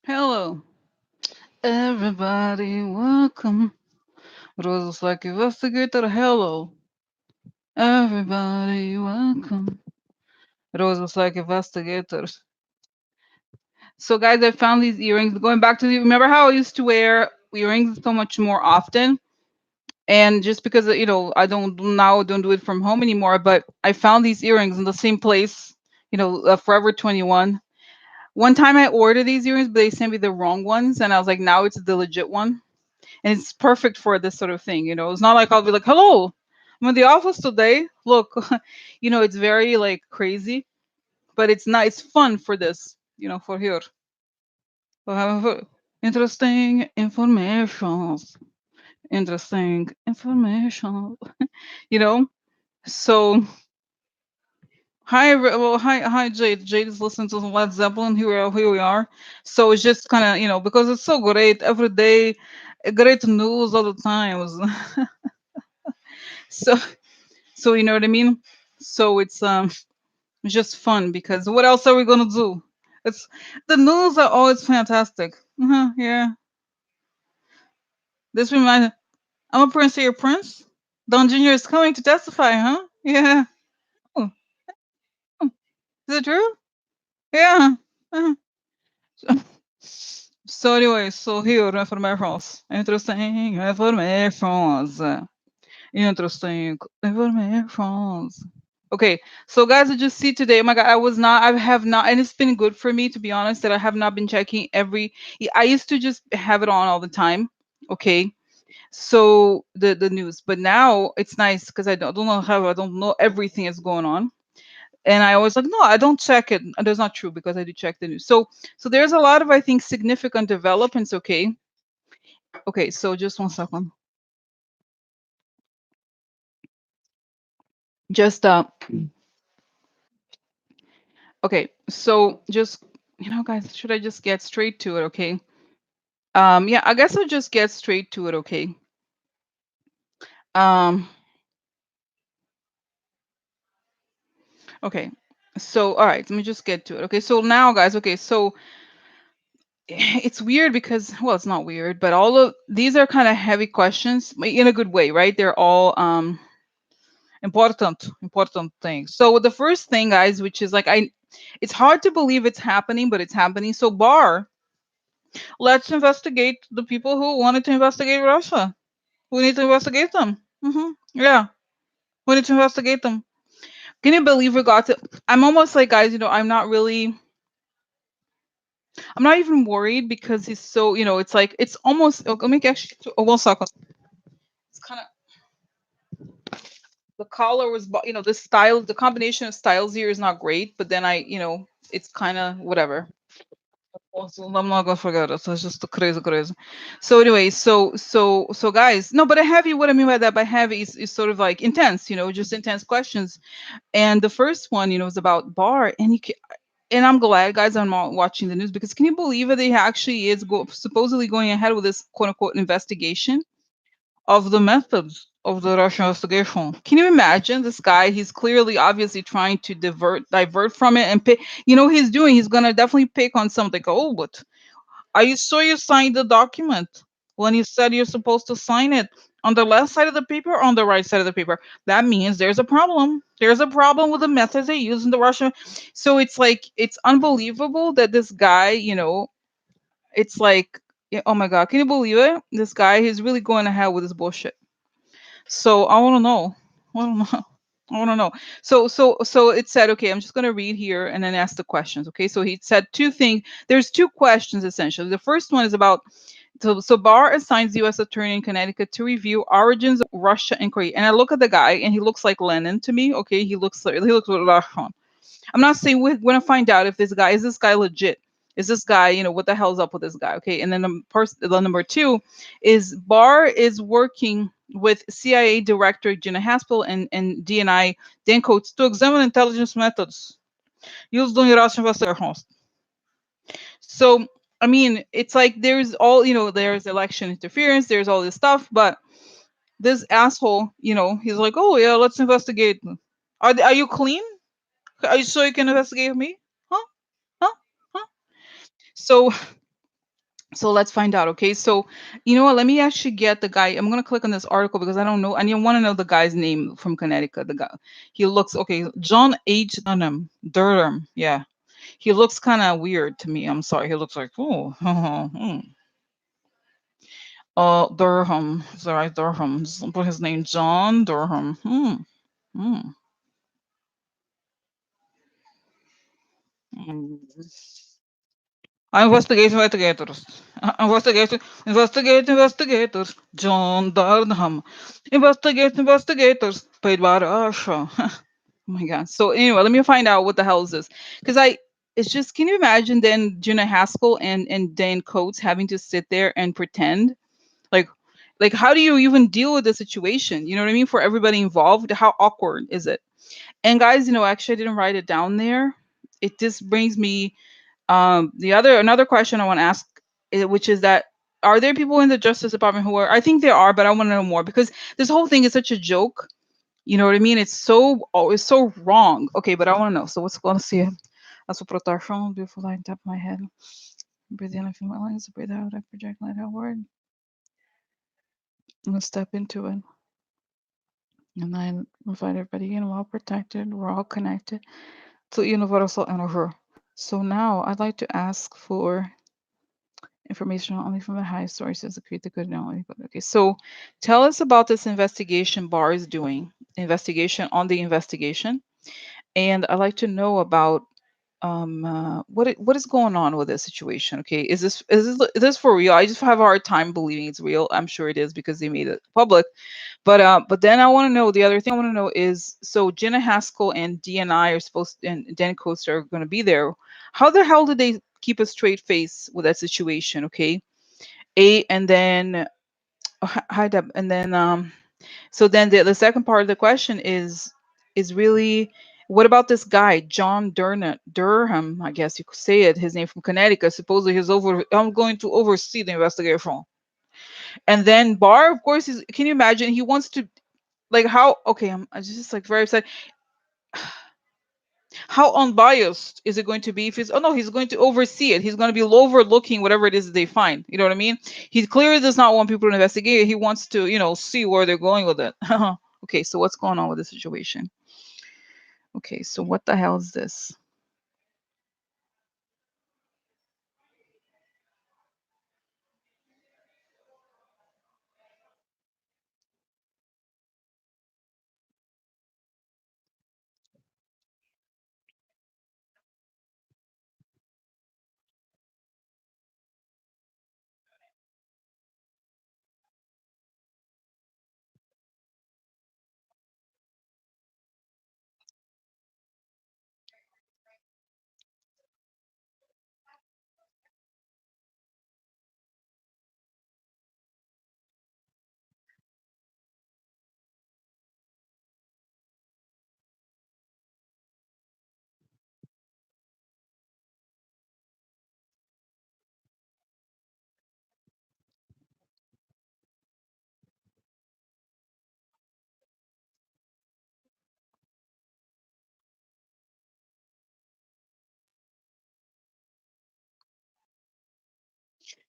Hello, everybody, welcome. Roses like investigator, hello. Everybody, welcome. Roses like investigators. So, guys, I found these earrings. Going back to remember how I used to wear earrings so much more often, and just because I don't do it from home anymore. But I found these earrings in the same place, Forever 21. One time I ordered these earrings, but they sent me the wrong ones, and I was like, now it's the legit one. And it's perfect for this sort of thing. It's not like I'll be like, hello, I'm in the office today, look. It's very like crazy, but it's not, it's fun for this, for here. We have interesting informations, interesting information, you know so hi Jade is listening to some Led Zeppelin. Here we are. So it's just kind of, because it's so great every day, great news all the time. So you know what I mean? So it's just fun because what else are we gonna do? It's the news are always fantastic. Yeah. This reminds I'm a prince, you're a prince? Don Jr. is coming to testify, huh? Yeah. Oh, oh, is it true? Yeah. Uh, so anyway, so here informations. Interesting informations. Interesting informations. Okay, so guys, I just see today. Oh my God, I have not, and it's been good for me to be honest that I have not been checking every. I used to just have it on all the time. Okay, so the news, but now it's nice because I don't know how I don't know everything that's going on, and I always like no, I don't check it. And that's not true because I do check the news. So there's a lot of I think significant developments. Okay, okay, so just one second. Just okay, so just guys, should I just get straight to it? Okay. Yeah, I guess I'll just get straight to it, okay? Um, okay. So, all right, let me just get to it. Okay, so now, guys, okay, so it's weird because, well, it's not weird, but all of these are kind of heavy questions in a good way, right? They're all important things. So the first thing, guys, which is like it's hard to believe it's happening, but it's happening. So Barr, let's investigate the people who wanted to investigate Russia. We need to investigate them. Yeah, we need to investigate them. Can you believe we got to? I'm almost like, guys, I'm not even worried because he's so, it's like, it's almost, let me actually, one second. It's kind of, the collar was, the style, the combination of styles here is not great, but then it's kind of whatever. Also, I'm not gonna forget it. So it's just crazy. So anyway, so guys, no, but a heavy. What I mean by that, by heavy is sort of like intense, just intense questions. And the first one, is about Bar, and and I'm glad, guys, I'm not watching the news because can you believe it? They actually is supposedly going ahead with this quote unquote investigation of the methods of the Russian investigation. Can you imagine this guy? He's clearly, obviously, trying to divert from it and pick. He's doing. He's gonna definitely pick on something. Oh, but are you sure you signed the document when you said you're supposed to sign it on the left side of the paper or on the right side of the paper? That means there's a problem. There's a problem with the methods they use in the Russian. So it's like it's unbelievable that this guy, it's like, oh my God, can you believe it? This guy, he's really going ahead with this bullshit. So I want to know. I want to know. I want to know. So it said, okay, I'm just going to read here and then ask the questions. Okay, so he said two things. There's two questions essentially. The first one is about so Barr assigns U.S. attorney in Connecticut to review origins of Russia and Korea. And I look at the guy, and he looks like Lenin to me. Okay, he looks like Russian. I'm not saying we're going to find out if this guy legit? Is this guy, what the hell's up with this guy? Okay, and then the number two is Barr is working with CIA Director Gina Haspel and DNI Dan Coates to examine intelligence methods used during Russian investigations. So, I mean, it's like there's all, there's election interference, there's all this stuff, but this asshole, he's like, oh yeah, let's investigate. Are you clean? Are you sure you can investigate me? Huh? Huh? Huh? So So let's find out. Okay. So you know what? Let me actually get the guy. I'm gonna click on this article because I don't know. I want to know the guy's name from Connecticut. The guy. He looks okay. John H. Dunham. Durham. Yeah. He looks kind of weird to me. I'm sorry. He looks like oh. Durham. Sorry, Durham. Put his name John Durham. Hmm. Hmm. Investigators. Investigators. John Durham. Investigators. Paid by Russia. Oh my god. So anyway, let me find out what the hell is this. Because it's just, can you imagine then Jenna Haskell and Dan Coates having to sit there and pretend? Like, how do you even deal with the situation? You know what I mean? For everybody involved, how awkward is it? And guys, actually I didn't write it down there. It just brings me another question I want to ask, which is that are there people in the Justice Department who are? I think there are, but I want to know more because this whole thing is such a joke. You know what I mean? It's so wrong. Okay, but I want to know. So what's going to see? A sua protection, beautiful light top of my head. Breathe in, I feel my lungs. Breathe out, I project light outward. I'm gonna step into it. And I invite everybody in, well protected. We're all connected to universal energy. So now I'd like to ask for information only from the highest sources to create the good knowledge. Okay, so tell us about this investigation Barr is doing, investigation on the investigation. And I'd like to know about what is going on with this situation. Okay, is this for real? I just have a hard time believing it's real. I'm sure it is because they made it public. But then I want to know, the other thing I want to know is, so Jenna Haskell and DNI are supposed, and Dan Coaster are going to be there. How the hell did they keep a straight face with that situation? Okay, and then hi Deb, and then so then the second part of the question is really, what about this guy John Durham? I guess you could say it. His name from Connecticut. Supposedly he's over. I'm going to oversee the investigation. And then Barr, of course, is. Can you imagine? He wants to, like, how, okay, I'm just like very upset. How unbiased is it going to be if he's, oh no, he's going to oversee it, he's going to be overlooking whatever it is that they find, you know what I mean? He clearly does not want people to investigate it. He wants to, see where they're going with it. Okay, so what's going on with the situation? Okay, so what the hell is this?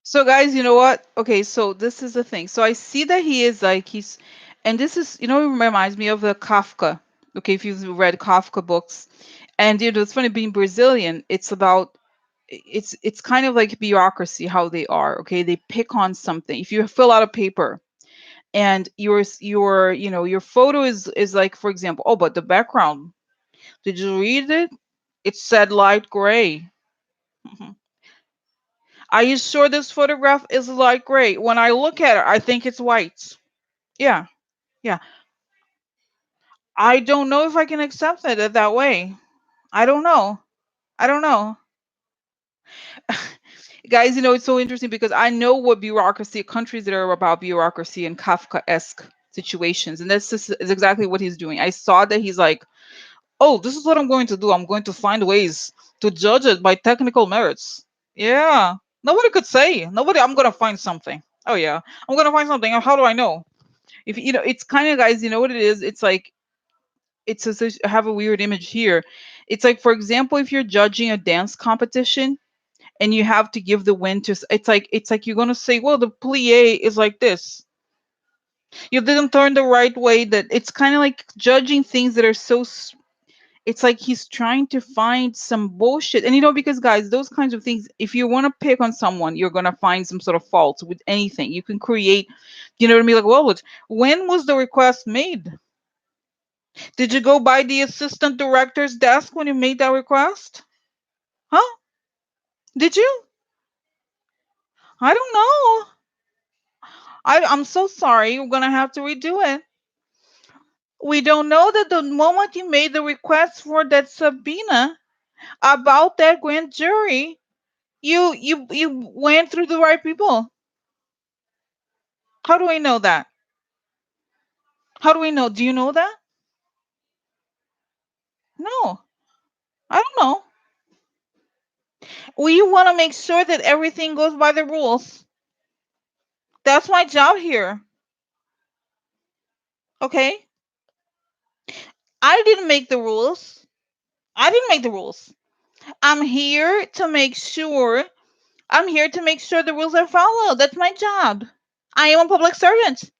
So guys, you know what? Okay, so this is the thing. So I see that he is like, and this is, it reminds me of the Kafka. Okay, if you've read Kafka books, and it's funny, being Brazilian, it's about, it's kind of like bureaucracy, how they are. Okay, they pick on something. If you fill out a paper and your photo is like, for example, oh, but the background, did you read it? It said light gray. Mhm. Are you sure this photograph is light gray? When I look at it, I think it's white. Yeah, yeah. I don't know if I can accept it that way. I don't know. I don't know. Guys, it's so interesting because I know what bureaucracy, countries that are about bureaucracy and Kafka-esque situations. And is exactly what he's doing. I saw that he's like, oh, this is what I'm going to do. I'm going to find ways to judge it by technical merits. Yeah. Nobody could say. Nobody, I'm going to find something. Oh, yeah. I'm going to find something. How do I know? If it's kind of, guys, you know what it is? It's like, I have a weird image here. It's like, for example, if you're judging a dance competition and you have to give the win to it's like you're gonna say, well, the plie is like this. You didn't turn the right way. That it's kind of like judging things that are it's like he's trying to find some bullshit. And because guys, those kinds of things, if you want to pick on someone, you're going to find some sort of fault with anything. You can create, what I mean? Like, well, when was the request made? Did you go by the assistant director's desk when you made that request? Huh? Did you? I don't know. I'm so sorry. We're going to have to redo it. We don't know that the moment you made the request for that subpoena about that grand jury, you went through the right people. How do I know that? How do we know? Do you know that? No, I don't know. We want to make sure that everything goes by the rules. That's my job here. Okay? I didn't make the rules. I didn't make the rules. I'm here to make sure I'm here to make sure the rules are followed. That's my job. I am a public servant.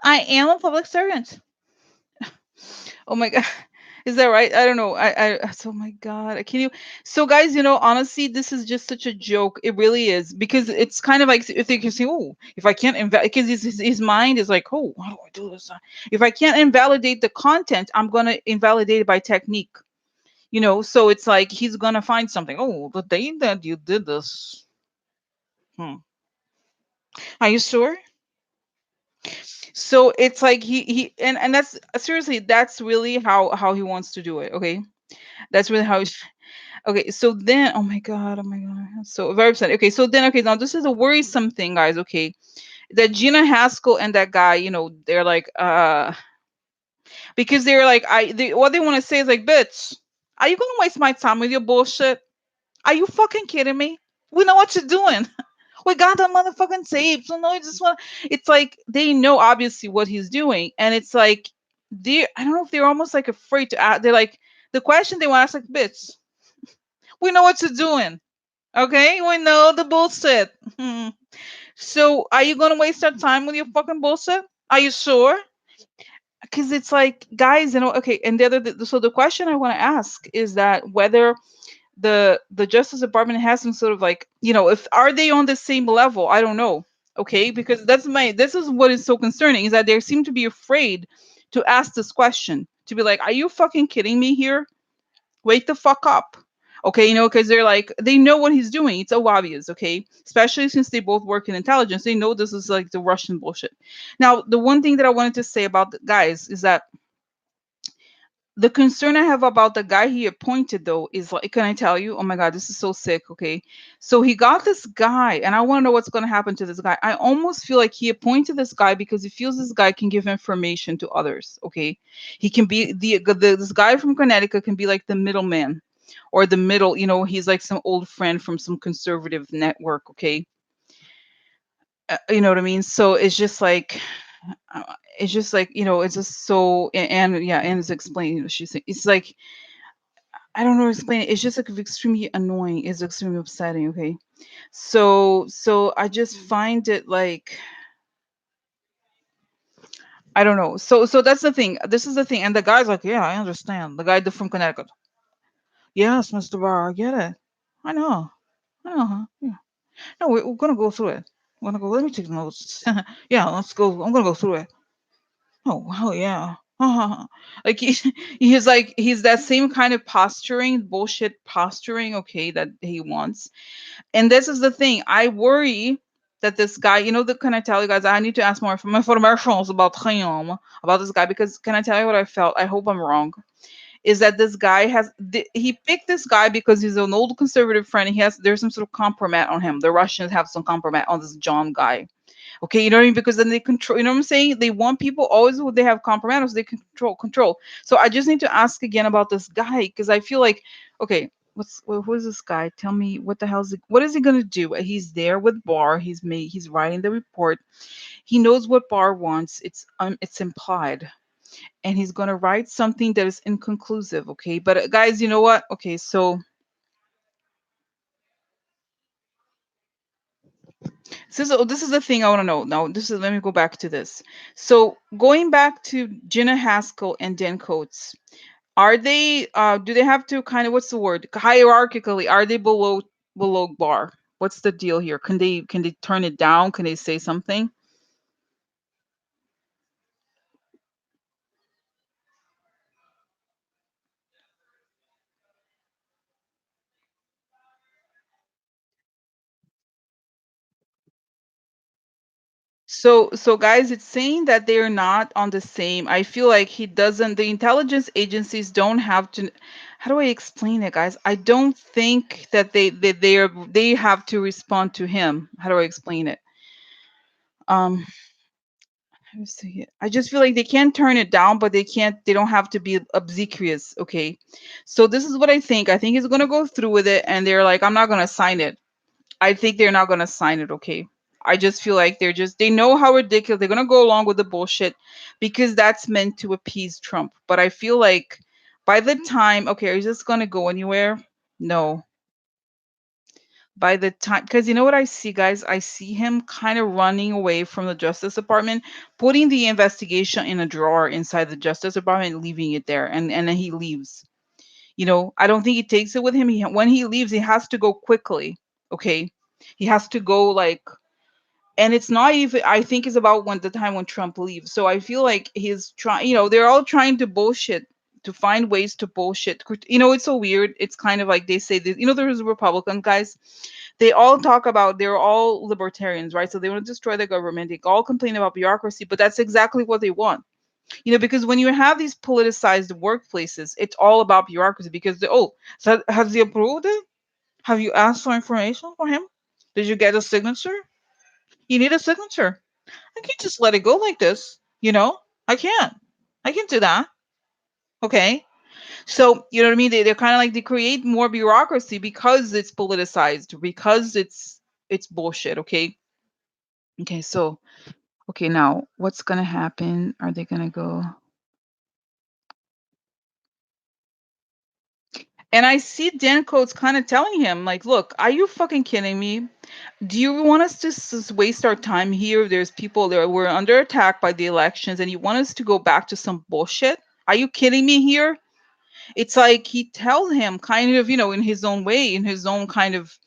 I am a public servant. Oh my god. Is that right? I don't know. Oh my god. Can you So guys, honestly, this is just such a joke. It really is, because it's kind of like if they can say, "Oh, if I can't because his mind is like, "Oh, how do I do this? If I can't invalidate the content, I'm going to invalidate it by technique." So it's like he's going to find something. "Oh, the day that you did this." Hmm. Are you sure? So it's like he and that's seriously, that's really how he wants to do it, okay? That's really how Okay, so then, oh my god, I'm so very upset. Okay, so then, okay, now this is a worrisome thing, guys. Okay, that Gina Haskell and that guy, they're like, because they're like, what they want to say is like, bitch, are you gonna waste my time with your bullshit? Are you fucking kidding me? We know what you're doing. We got the motherfucking tape. So no, I just want. It's like they know obviously what he's doing, and it's like I don't know if they're almost like afraid to ask. They're like the question they want to ask, like, bitch, we know what you're doing. Okay, we know the bullshit. Hmm. So, are you gonna waste our time with your fucking bullshit? Are you sure? Because it's like, guys, okay. And so the question I want to ask is that whether the Justice Department has some sort of like, if are they on the same level? I don't know. Okay, because this is what is so concerning, is that they seem to be afraid to ask this question, to be like, are you fucking kidding me here? Wake the fuck up. Okay, because they're like, they know what he's doing. It's so obvious. Okay, especially since they both work in intelligence, they know this is like the Russian bullshit. Now, the one thing that I wanted to say about the guys is that the concern I have about the guy he appointed, though, is like, can I tell you? Oh my god, this is so sick. Okay, so he got this guy, and I want to know what's going to happen to this guy. I almost feel like he appointed this guy because he feels this guy can give information to others. Okay, he can be this guy from Connecticut can be like the middleman, or the middle. He's like some old friend from some conservative network. Okay, you know what I mean? So uh, it's just like, it's just so, and yeah, and it's explaining what she's saying. It's like, I don't know how to explain it. It's just like extremely annoying. It's extremely upsetting. Okay. So I just find it like, I don't know. So that's the thing. This is the thing. And the guy's like, yeah, I understand. The guy from Connecticut. Yes, Mr. Barr, I get it. I know. I know, huh? Yeah. No, we're gonna go through it. We're gonna go. Let me take notes. Yeah, let's go. I'm gonna go through it. Oh yeah. Like he's that same kind of posturing, bullshit posturing, okay, that he wants. And this is the thing. I worry that this guy, can I tell you guys, I need to ask more information about this guy, because can I tell you what I felt? I hope I'm wrong. Is that this guy he picked this guy because he's an old conservative friend. There's some sort of compromise on him. The Russians have some compromise on this John guy. Okay, you know what I mean? Because then they control, you know what I'm saying? They want people always who they have compromise, they control. So I just need to ask again about this guy, because I feel like, okay, who is this guy? Tell me, what the hell what is he gonna do? He's there with Barr. He's writing the report. He knows what Barr wants. It's implied. and he's going to write something that is inconclusive, okay? But guys, you know what? Okay, so this is the thing I want to know. Now, this is let me go back to this. So, going back to Jenna Haskell and Dan Coates, are they do they have to kind of, what's the word? Hierarchically, are they below bar? What's the deal here? Can they turn it down? Can they say something? So guys, it's saying that they're not on the same. I feel like he doesn't, the intelligence agencies don't have to, how do I explain it, guys? I don't think that they have to respond to him. How do I explain it? Um let me see it. I just feel like they can't turn it down, but they don't have to be obsequious. Okay. So this is what I think. I think he's gonna go through with it, and they're like, I'm not gonna sign it. I think they're not gonna sign it, okay? I just feel like they know how ridiculous they're gonna go along with the bullshit because that's meant to appease Trump. But I feel like by the time, okay, is this gonna go anywhere? No. By the time, because you know what I see, guys? I see him kind of running away from the Justice Department, putting the investigation in a drawer inside the Justice Department, and leaving it there, and then he leaves. I don't think he takes it with him. When he leaves, he has to go quickly. Okay, he has to go like, and it's not even. I think it's about when the time when Trump leaves. So I feel like he's trying. They're all trying to bullshit, to find ways to bullshit. It's so weird. It's kind of like they say this. There's Republican guys. They all talk about, they're all libertarians, right? So they want to destroy the government. They all complain about bureaucracy, but that's exactly what they want. Because when you have these politicized workplaces, it's all about bureaucracy because so has he approved it? Have you asked for information for him? Did you get a signature? You need a signature. I can't just let it go like this, I can't. I can't do that. Okay. So, you know what I mean? They're kind of like, they create more bureaucracy because it's politicized, because it's bullshit. Okay. Okay. So, okay. Now, what's going to happen? Are they going to go? And I see Dan Coates kind of telling him, like, look, are you fucking kidding me? Do you want us to waste our time here? There's people there. We're under attack by the elections, and you want us to go back to some bullshit? Are you kidding me here? It's like he tells him kind of, in his own way, in his own kind of,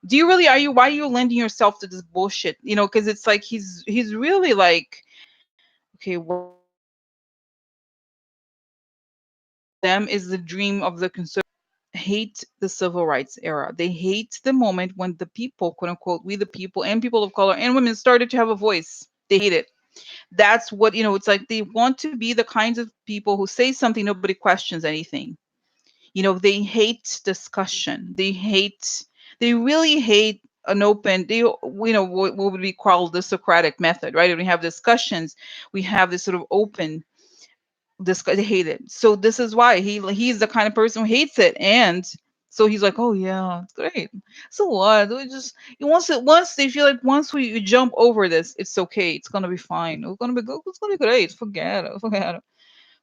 do you really, why are you lending yourself to this bullshit? Because it's like he's really like, okay, what them is the dream of the conservative. Hate the civil rights era. They hate the moment when the people, quote unquote, we the people and people of color and women started to have a voice. They hate it. That's what, it's like they want to be the kinds of people who say something, nobody questions anything. They hate discussion. They really hate an open, what would be called the Socratic method, right? When we have discussions, we have this sort of open this guy, they hate it. So this is why he's the kind of person who hates it. And so he's like, oh yeah, it's great. So what? We just once they feel like once we jump over this, it's okay. It's gonna be fine. It's gonna be good. It's gonna be great. Forget it. Forget it.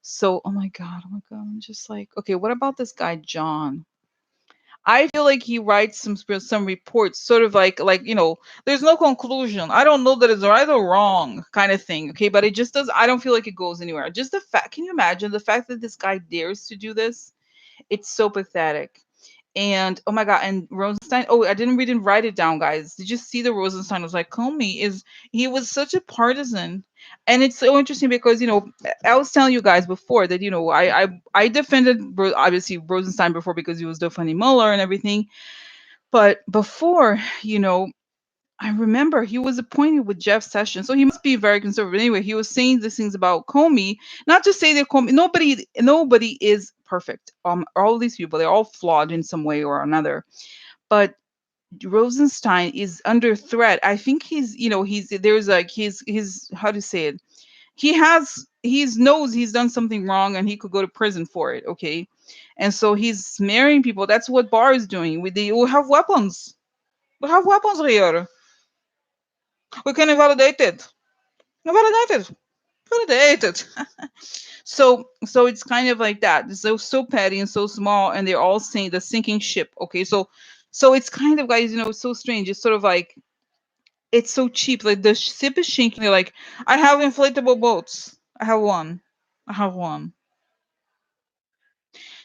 So oh my god, oh my god. I'm just like, okay, what about this guy John? I feel like he writes some reports, sort of like there's no conclusion. I don't know that it's right or wrong, kind of thing. Okay, but it just does. I don't feel like it goes anywhere. Just the fact. Can you imagine the fact that this guy dares to do this? It's so pathetic. And oh my god, and Rosenstein. Oh, I didn't write it down, guys. Did you see the Rosenstein was like Comey is he was such a partisan, and it's so interesting because I was telling you guys before that I defended obviously Rosenstein before because he was defending Mueller and everything, but before I remember he was appointed with Jeff Sessions, so he must be very conservative. Anyway, he was saying these things about Comey. Not to say that Comey, nobody is perfect. All these people, they're all flawed in some way or another. But Rosenstein is under threat. I think there's like his how to say it. He knows he's done something wrong and he could go to prison for it. Okay, and so he's smearing people. That's what Barr is doing. We have weapons. We have weapons here. We can invalidate it. Invalidate it. Predated. So it's kind of like that. It's so petty and so small, and they're all saying the sinking ship. Okay, so it's kind of, guys, it's so strange. It's sort of like it's so cheap. Like the ship is sinking. They're like, I have inflatable boats. I have one. I have one.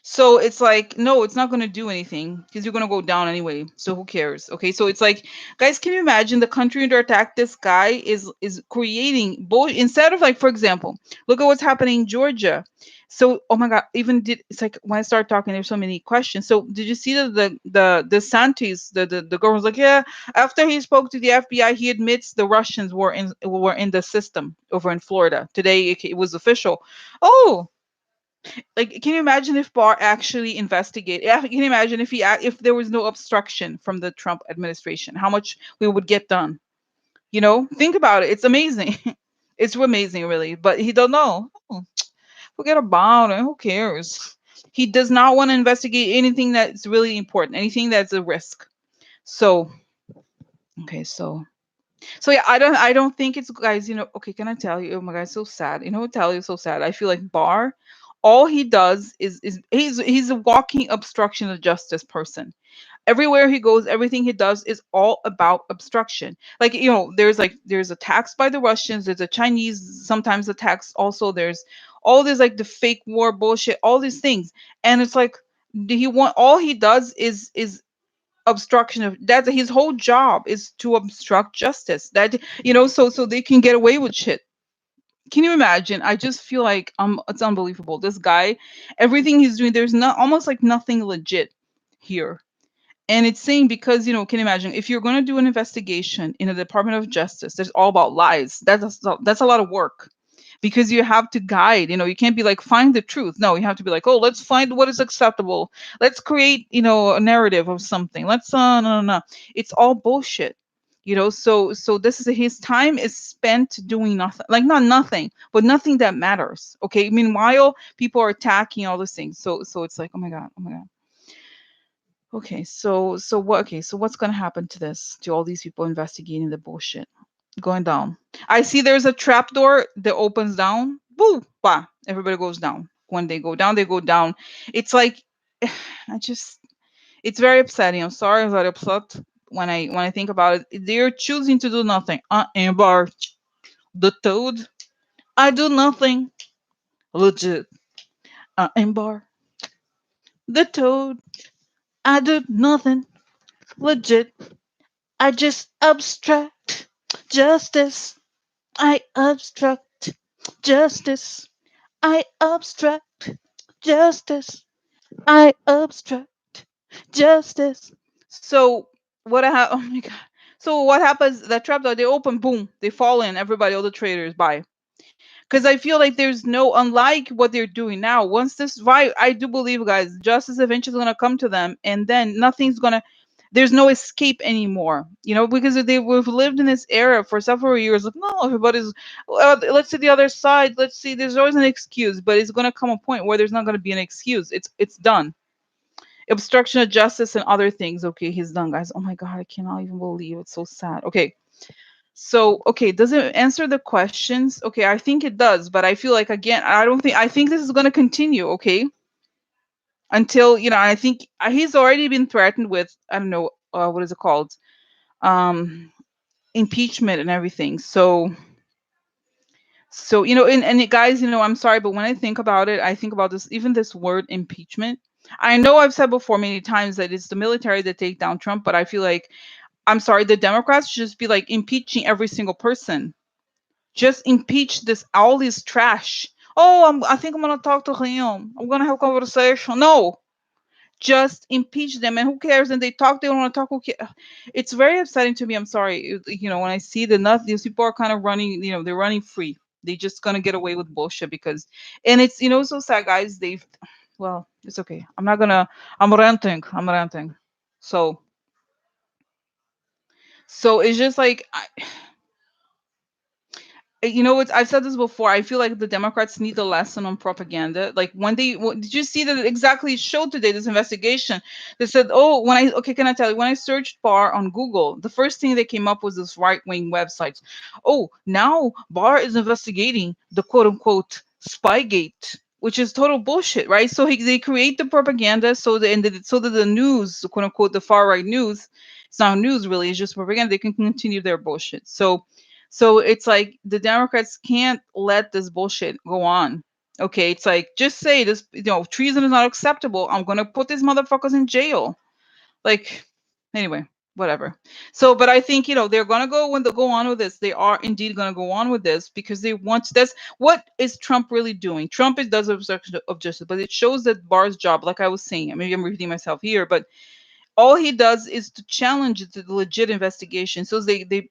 So it's like, no, it's not going to do anything because you're going to go down anyway. So who cares? Okay. So it's like, guys, can you imagine the country under attack? This guy is creating both, instead of, like, for example, look at what's happening in Georgia. So, oh my God, even did it's like when I start talking, there's so many questions. So did you see that the Santis, the girl was like, yeah, after he spoke to the FBI, he admits the Russians were in the system over in Florida. Today it was official. Oh, like, can you imagine if Barr actually investigate? Yeah, can you imagine if if there was no obstruction from the Trump administration, how much we would get done? Think about it. It's amazing. It's amazing, really. But he don't know. Oh, forget about it. Who cares? He does not want to investigate anything that's really important, anything that's a risk. So, okay, so yeah, I don't think it's, guys, okay, can I tell you? Oh my God, it's so sad. What tell you, so sad. I feel like Barr, all he does is he's a walking obstruction of justice person. Everywhere he goes, everything he does is all about obstruction. Like, there's attacks by the Russians, there's a Chinese sometimes attacks also, there's all this, like, the fake war bullshit, all these things. And it's like, all he does is obstruction of, that's his whole job, is to obstruct justice, that, so they can get away with shit. Can you imagine? I just feel like, it's unbelievable, this guy, everything he's doing, there's not almost like nothing legit here. And it's saying, because, can you imagine if you're going to do an investigation in the Department of Justice, there's all about lies. That's a lot of work, because you have to guide. You can't be like, find the truth. No, you have to be like, oh, let's find what is acceptable. Let's create, a narrative of something. Let's no, no, no. It's all bullshit. So this is his time is spent doing nothing, like, not nothing, but nothing that matters. Okay. Meanwhile, people are attacking all these things. So it's like, oh my God, oh my God. Okay, so what's gonna happen to this, to all these people investigating the bullshit? Going down. I see there's a trap door that opens down. Boo! Bah! Everybody goes down. When they go down, they go down. It's like, I just, it's very upsetting. I'm sorry, I'm very upset when I think about it. They're choosing to do nothing. Amber, the toad. I do nothing. Legit. Amber, the toad. I do nothing. Legit. I just obstruct justice. I obstruct justice. I obstruct justice. I obstruct justice. So what I have? Oh my God. So what happens? That trapdoor, they open, boom, they fall in. Everybody, all the traders buy. Because I feel like there's no, unlike what they're doing now. Once this, right, I do believe, guys, justice eventually is gonna come to them, and then nothing's gonna, there's no escape anymore, because we've lived in this era for several years. Like, no, everybody's, let's see the other side, let's see, there's always an excuse, but it's going to come a point where there's not going to be an excuse. It's done. Obstruction of justice and other things. Okay, he's done, guys. Oh my God, I cannot even believe it's so sad. Okay, so, okay, does it answer the questions? Okay, I think it does, but I feel like, again, I think this is going to continue. Okay, until, I think, he's already been threatened with, I don't know, what is it called, um impeachment and everything. So guys, I'm sorry, but when I think about it, I think about this, even this word impeachment. I know I've said before many times that it's the military that take down Trump, but I feel like, I'm sorry, the Democrats should just be like impeaching every single person. Just impeach this, all this trash. Oh, I think I'm gonna talk to him, I'm gonna have a conversation. No, just impeach them, and who cares? And they talk, they don't want to talk. It's very upsetting to me. I'm sorry, when I see that these people are kind of running, they're running free. They just gonna get away with bullshit, because, and it's, so sad, guys. Well, it's okay. I'm ranting. So it's just like, You know what? I've said this before. I feel like the Democrats need a lesson on propaganda. Like when did you see that it exactly showed today this investigation? They said, oh, when I okay, can I tell you? When I searched Barr on Google, the first thing that came up was this right wing website. Oh, now Barr is investigating the quote unquote Spygate, which is total bullshit, right? So they create the propaganda so that the news, quote unquote, the far right news, it's not news really, it's just propaganda. They can continue their bullshit. So it's like the Democrats can't let this bullshit go on. Okay, it's like just say this, treason is not acceptable. I'm gonna put these motherfuckers in jail. Like, anyway, whatever. So, but I think they're gonna go when they go on with this. They are indeed gonna go on with this because they want. That's what is Trump really doing. Trump does obstruction of justice, but it shows that Barr's job, like I was saying, maybe I'm repeating myself here, but all he does is to challenge the legit investigation. So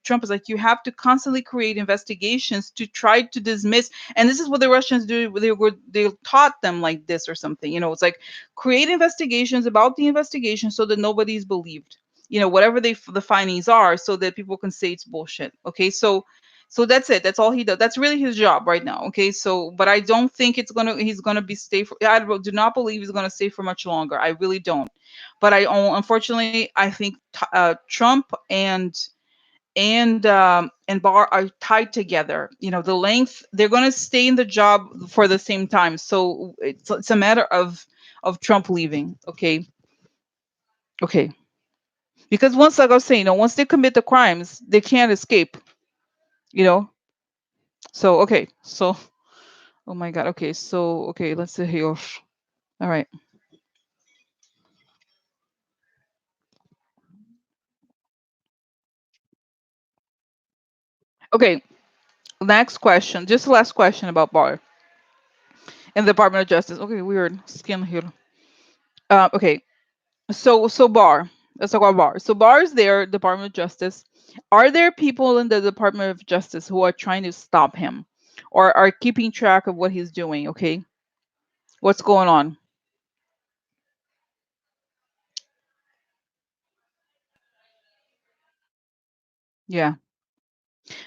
Trump is like, you have to constantly create investigations to try to dismiss. And this is what the Russians do. They taught them like this or something. It's like create investigations about the investigation so that nobody's believed. Whatever the findings are, so that people can say it's bullshit. Okay, so that's it. That's all he does. That's really his job right now. Okay, so but I don't think he's gonna be stay for. I do not believe he's gonna stay for much longer. I really don't. But unfortunately, I think Trump and Barr are tied together. The length they're going to stay in the job for the same time. So it's a matter of Trump leaving. Okay. Because once, like I was saying, once they commit the crimes, they can't escape. You know. So okay. So oh my God. Okay. So okay. Let's see here. All right. Okay. Next question. Just the last question about Barr and the Department of Justice. Okay. Weird skin here. Okay. So Barr. Let's talk about Barr. So Barr is there, Department of Justice. Are there people in the Department of Justice who are trying to stop him, or are keeping track of what he's doing? Okay, what's going on? Yeah,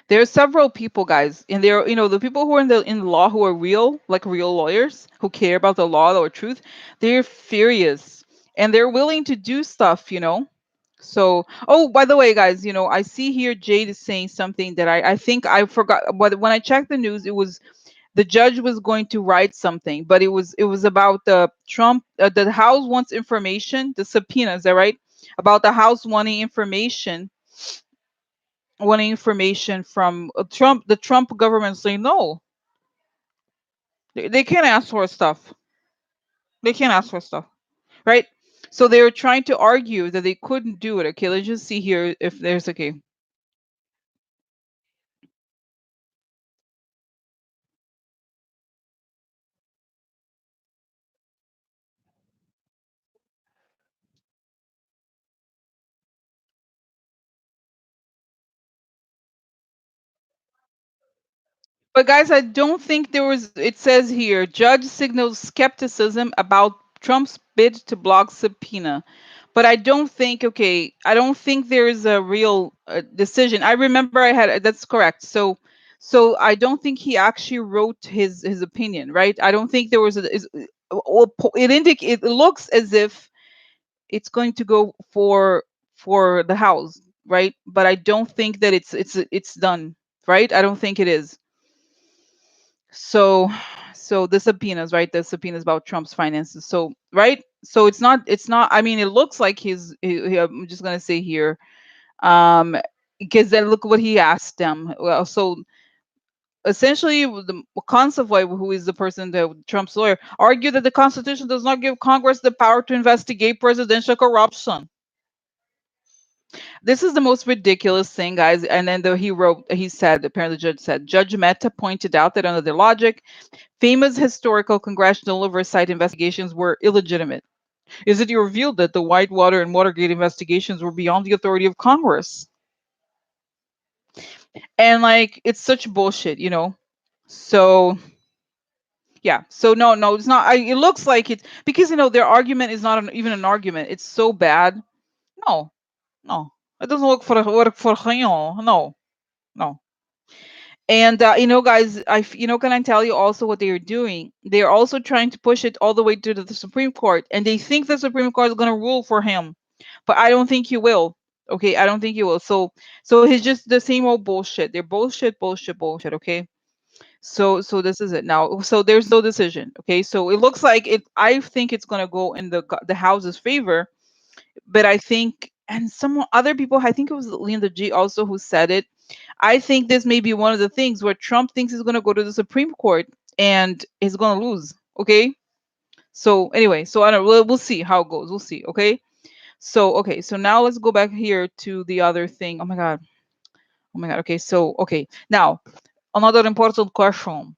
there are several people, guys, and there, the people who are in the law who are real, like real lawyers who care about the law or truth. They're furious, and they're willing to do stuff. So, oh, by the way, guys, I see here Jade is saying something that I think I forgot. But when I checked the news, it was the judge was going to write something, but it was about the Trump. The House wants information, the subpoena. Is that right? About the House wanting information from Trump. The Trump government saying no, they can't ask for stuff. They can't ask for stuff, right? So they were trying to argue that they couldn't do it. Okay, let's just see here if there's okay. But guys, I don't think there was. It says here, judge signals skepticism about Trump's bid to block subpoena. But I don't think. Okay, I don't think there is a real decision. I remember I had. That's correct. So I don't think he actually wrote his opinion. Right. I don't think there was a. It looks as if it's going to go for the House. Right. But I don't think that it's done. Right. I don't think it is. So so the subpoenas, right? The subpoenas about Trump's finances. So right? So it's not I mean it looks like I'm just gonna say here, um because then look what he asked them. Well, so essentially the Consovoy, who is the person that Trump's lawyer, argued that the Constitution does not give Congress the power to investigate presidential corruption. This is the most ridiculous thing, guys. And then he said, apparently the judge said, Judge Mehta pointed out that under the logic, famous historical congressional oversight investigations were illegitimate. Is it revealed that the Whitewater and Watergate investigations were beyond the authority of Congress? And like, it's such bullshit. So yeah, so no, it's not. It looks like it's because their argument is not even an argument. It's so bad. No, no, it doesn't work for him. No, no. And guys, can I tell you also what they are doing? They are also trying to push it all the way to the Supreme Court, and they think the Supreme Court is going to rule for him, but I don't think he will. Okay, I don't think he will. So he's just the same old bullshit. They're bullshit, bullshit, bullshit. Okay. So this is it now. So there's no decision. Okay. So it looks like it. I think it's going to go in the House's favor, but I think, and some other people, I think it was Linda G also who said it. I think this may be one of the things where Trump thinks he's going to go to the Supreme Court and he's going to lose. Okay. So anyway, so I don't. We'll see how it goes. We'll see. Okay. So okay. So now let's go back here to the other thing. Oh my god. Oh my god. Okay. So okay. Now another important question.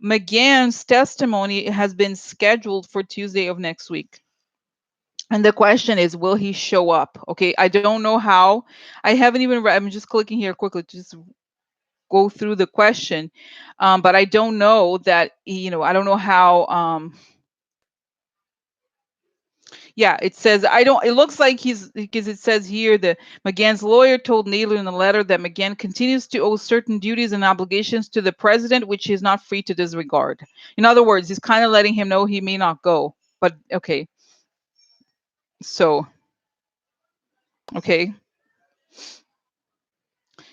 McGahn's testimony has been scheduled for Tuesday of next week. And the question is, will he show up? Okay, I don't know how. I haven't even read. I'm just clicking here quickly to just go through the question, but I don't know that. I don't know how. Yeah, it says I don't. It looks like he's because it says here that McGahn's lawyer told Naylor in a letter that McGahn continues to owe certain duties and obligations to the president, which he is not free to disregard. In other words, he's kind of letting him know he may not go. But okay, so okay.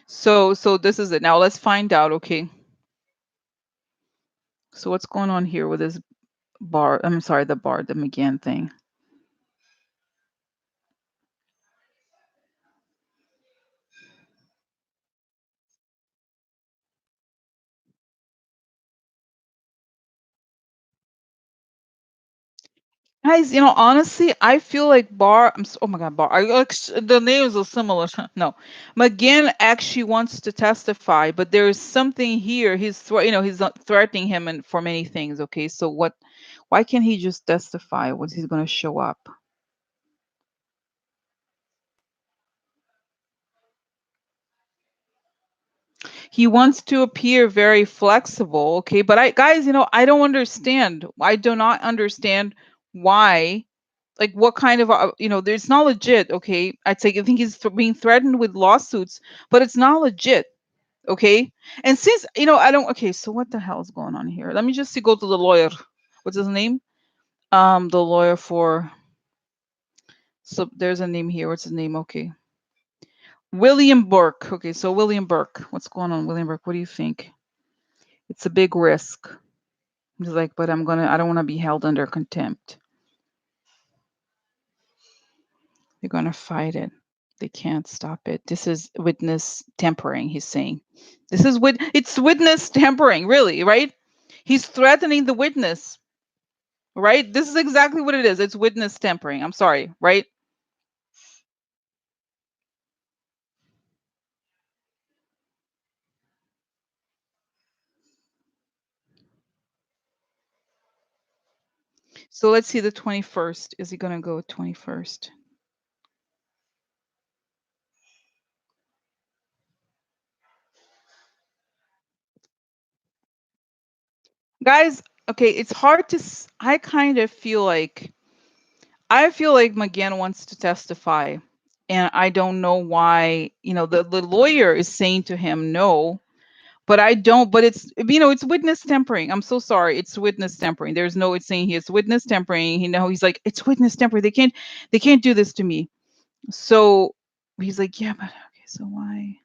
So this is it. Now let's find out, okay? So what's going on here with this bar? I'm sorry, the McGann thing. Guys, honestly, I feel like oh my God, the names are similar. No, McGann actually wants to testify, but there is something here. He's not threatening him and for many things. Okay, so what? Why can't he just testify? What's he's going to show up? He wants to appear very flexible, okay? But guys, I don't understand. I do not understand why. Like, what kind of, it's not legit, okay? I think he's being threatened with lawsuits, but it's not legit, okay? And since, I don't, okay, so what the hell is going on here? Let me just see, go to the lawyer. What's his name? The lawyer for, so there's a name here. What's his name? Okay. William Burke. Okay, so William Burke. What's going on, William Burke? What do you think? It's a big risk. He's like, but I don't want to be held under contempt. They're going to fight it. They can't stop it. This is witness tampering, he's saying. It's witness tampering, really, right? He's threatening the witness, right? This is exactly what it is. It's witness tampering. I'm sorry, right? So let's see the 21st. Is he going to go 21st? Guys, okay, it's hard to I kind of feel like McGann wants to testify, and I don't know why, the lawyer is saying to him no, but I don't, but it's witness tampering. I'm so sorry. It's witness tampering. It's saying here it's witness tampering. He's like, it's witness tampering. They can't do this to me. So he's like, yeah, but okay, so why?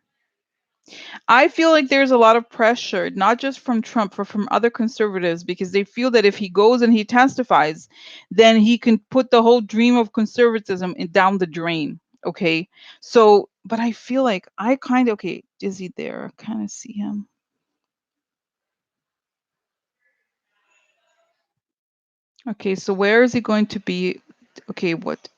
I feel like there's a lot of pressure, not just from Trump, but from other conservatives, because they feel that if he goes and he testifies, then he can put the whole dream of conservatism down the drain. Okay. So, but I feel like okay, is he there? I kind of see him. Okay. So where is he going to be? Okay. What?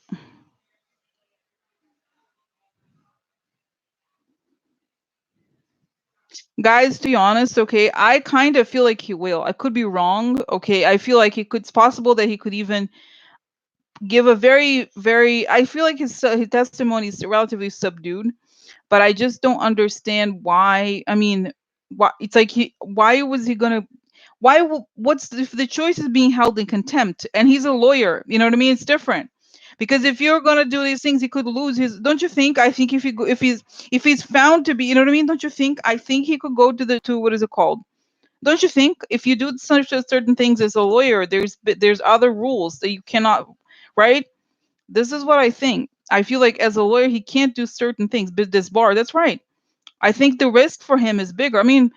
Guys, to be honest, okay, I kind of feel like he will. I could be wrong. Okay. I feel like it's possible that he could even give a very, very, I feel like his testimony is relatively subdued, but I just don't understand why. I mean, why it's like why was he gonna, what's if the choice is being held in contempt and he's a lawyer, you know what I mean? It's different Because if you're gonna do these things, he could lose his. Don't you think? I think if if he's found to be, you know what I mean? Don't you think? I think he could go to the to what is it called? Don't you think if you do such certain things as a lawyer, there's other rules that you cannot, right? This is what I think. I feel like as a lawyer, he can't do certain things. But this bar, that's right. I think the risk for him is bigger. I mean,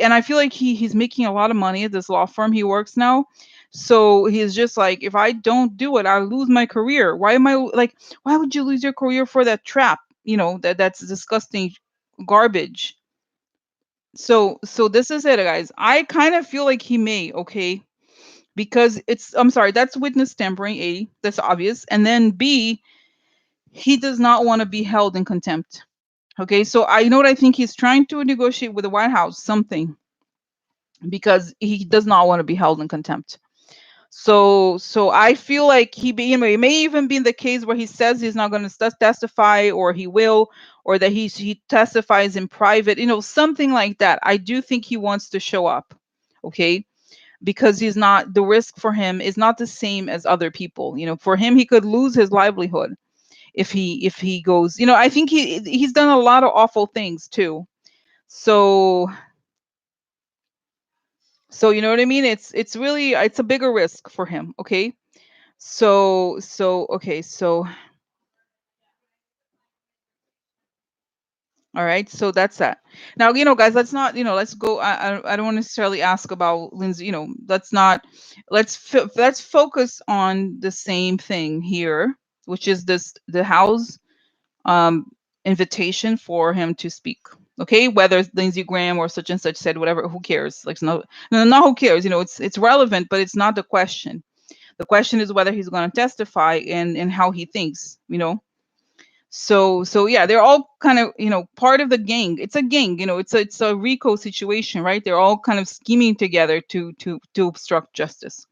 and I feel like he's making a lot of money at this law firm he works now. So he's just like, if I don't do it, I lose my career. Why am I like? Why would you lose your career for that trap? You know that's disgusting garbage. So this is it, guys. I kind of feel like he may, okay, because it's. I'm sorry, that's witness tampering. A, that's obvious, and then B, he does not want to be held in contempt. Okay, so I know what I think he's trying to negotiate with the White House something because he does not want to be held in contempt. So I feel like it may even be in the case where he says he's not going to testify, or he will, or that he testifies in private, something like that. I do think he wants to show up, okay, because he's not the risk for him is not the same as other people. For him, he could lose his livelihood if he goes. I think he's done a lot of awful things too. So you know what I mean? It's really it's a bigger risk for him, okay? Okay, all right, so that's that. Now, guys, let's not, let's go. I don't want to necessarily ask about Lindsay. Let's not. Let's focus on the same thing here, which is the House um invitation for him to speak. Okay, whether it's Lindsey Graham or such and such said whatever, who cares? Like, no, no, not who cares. It's relevant, but it's not the question. The question is whether he's going to testify and how he thinks. So yeah, they're all kind of part of the gang. It's a gang. It's a RICO situation, right? They're all kind of scheming together to obstruct justice.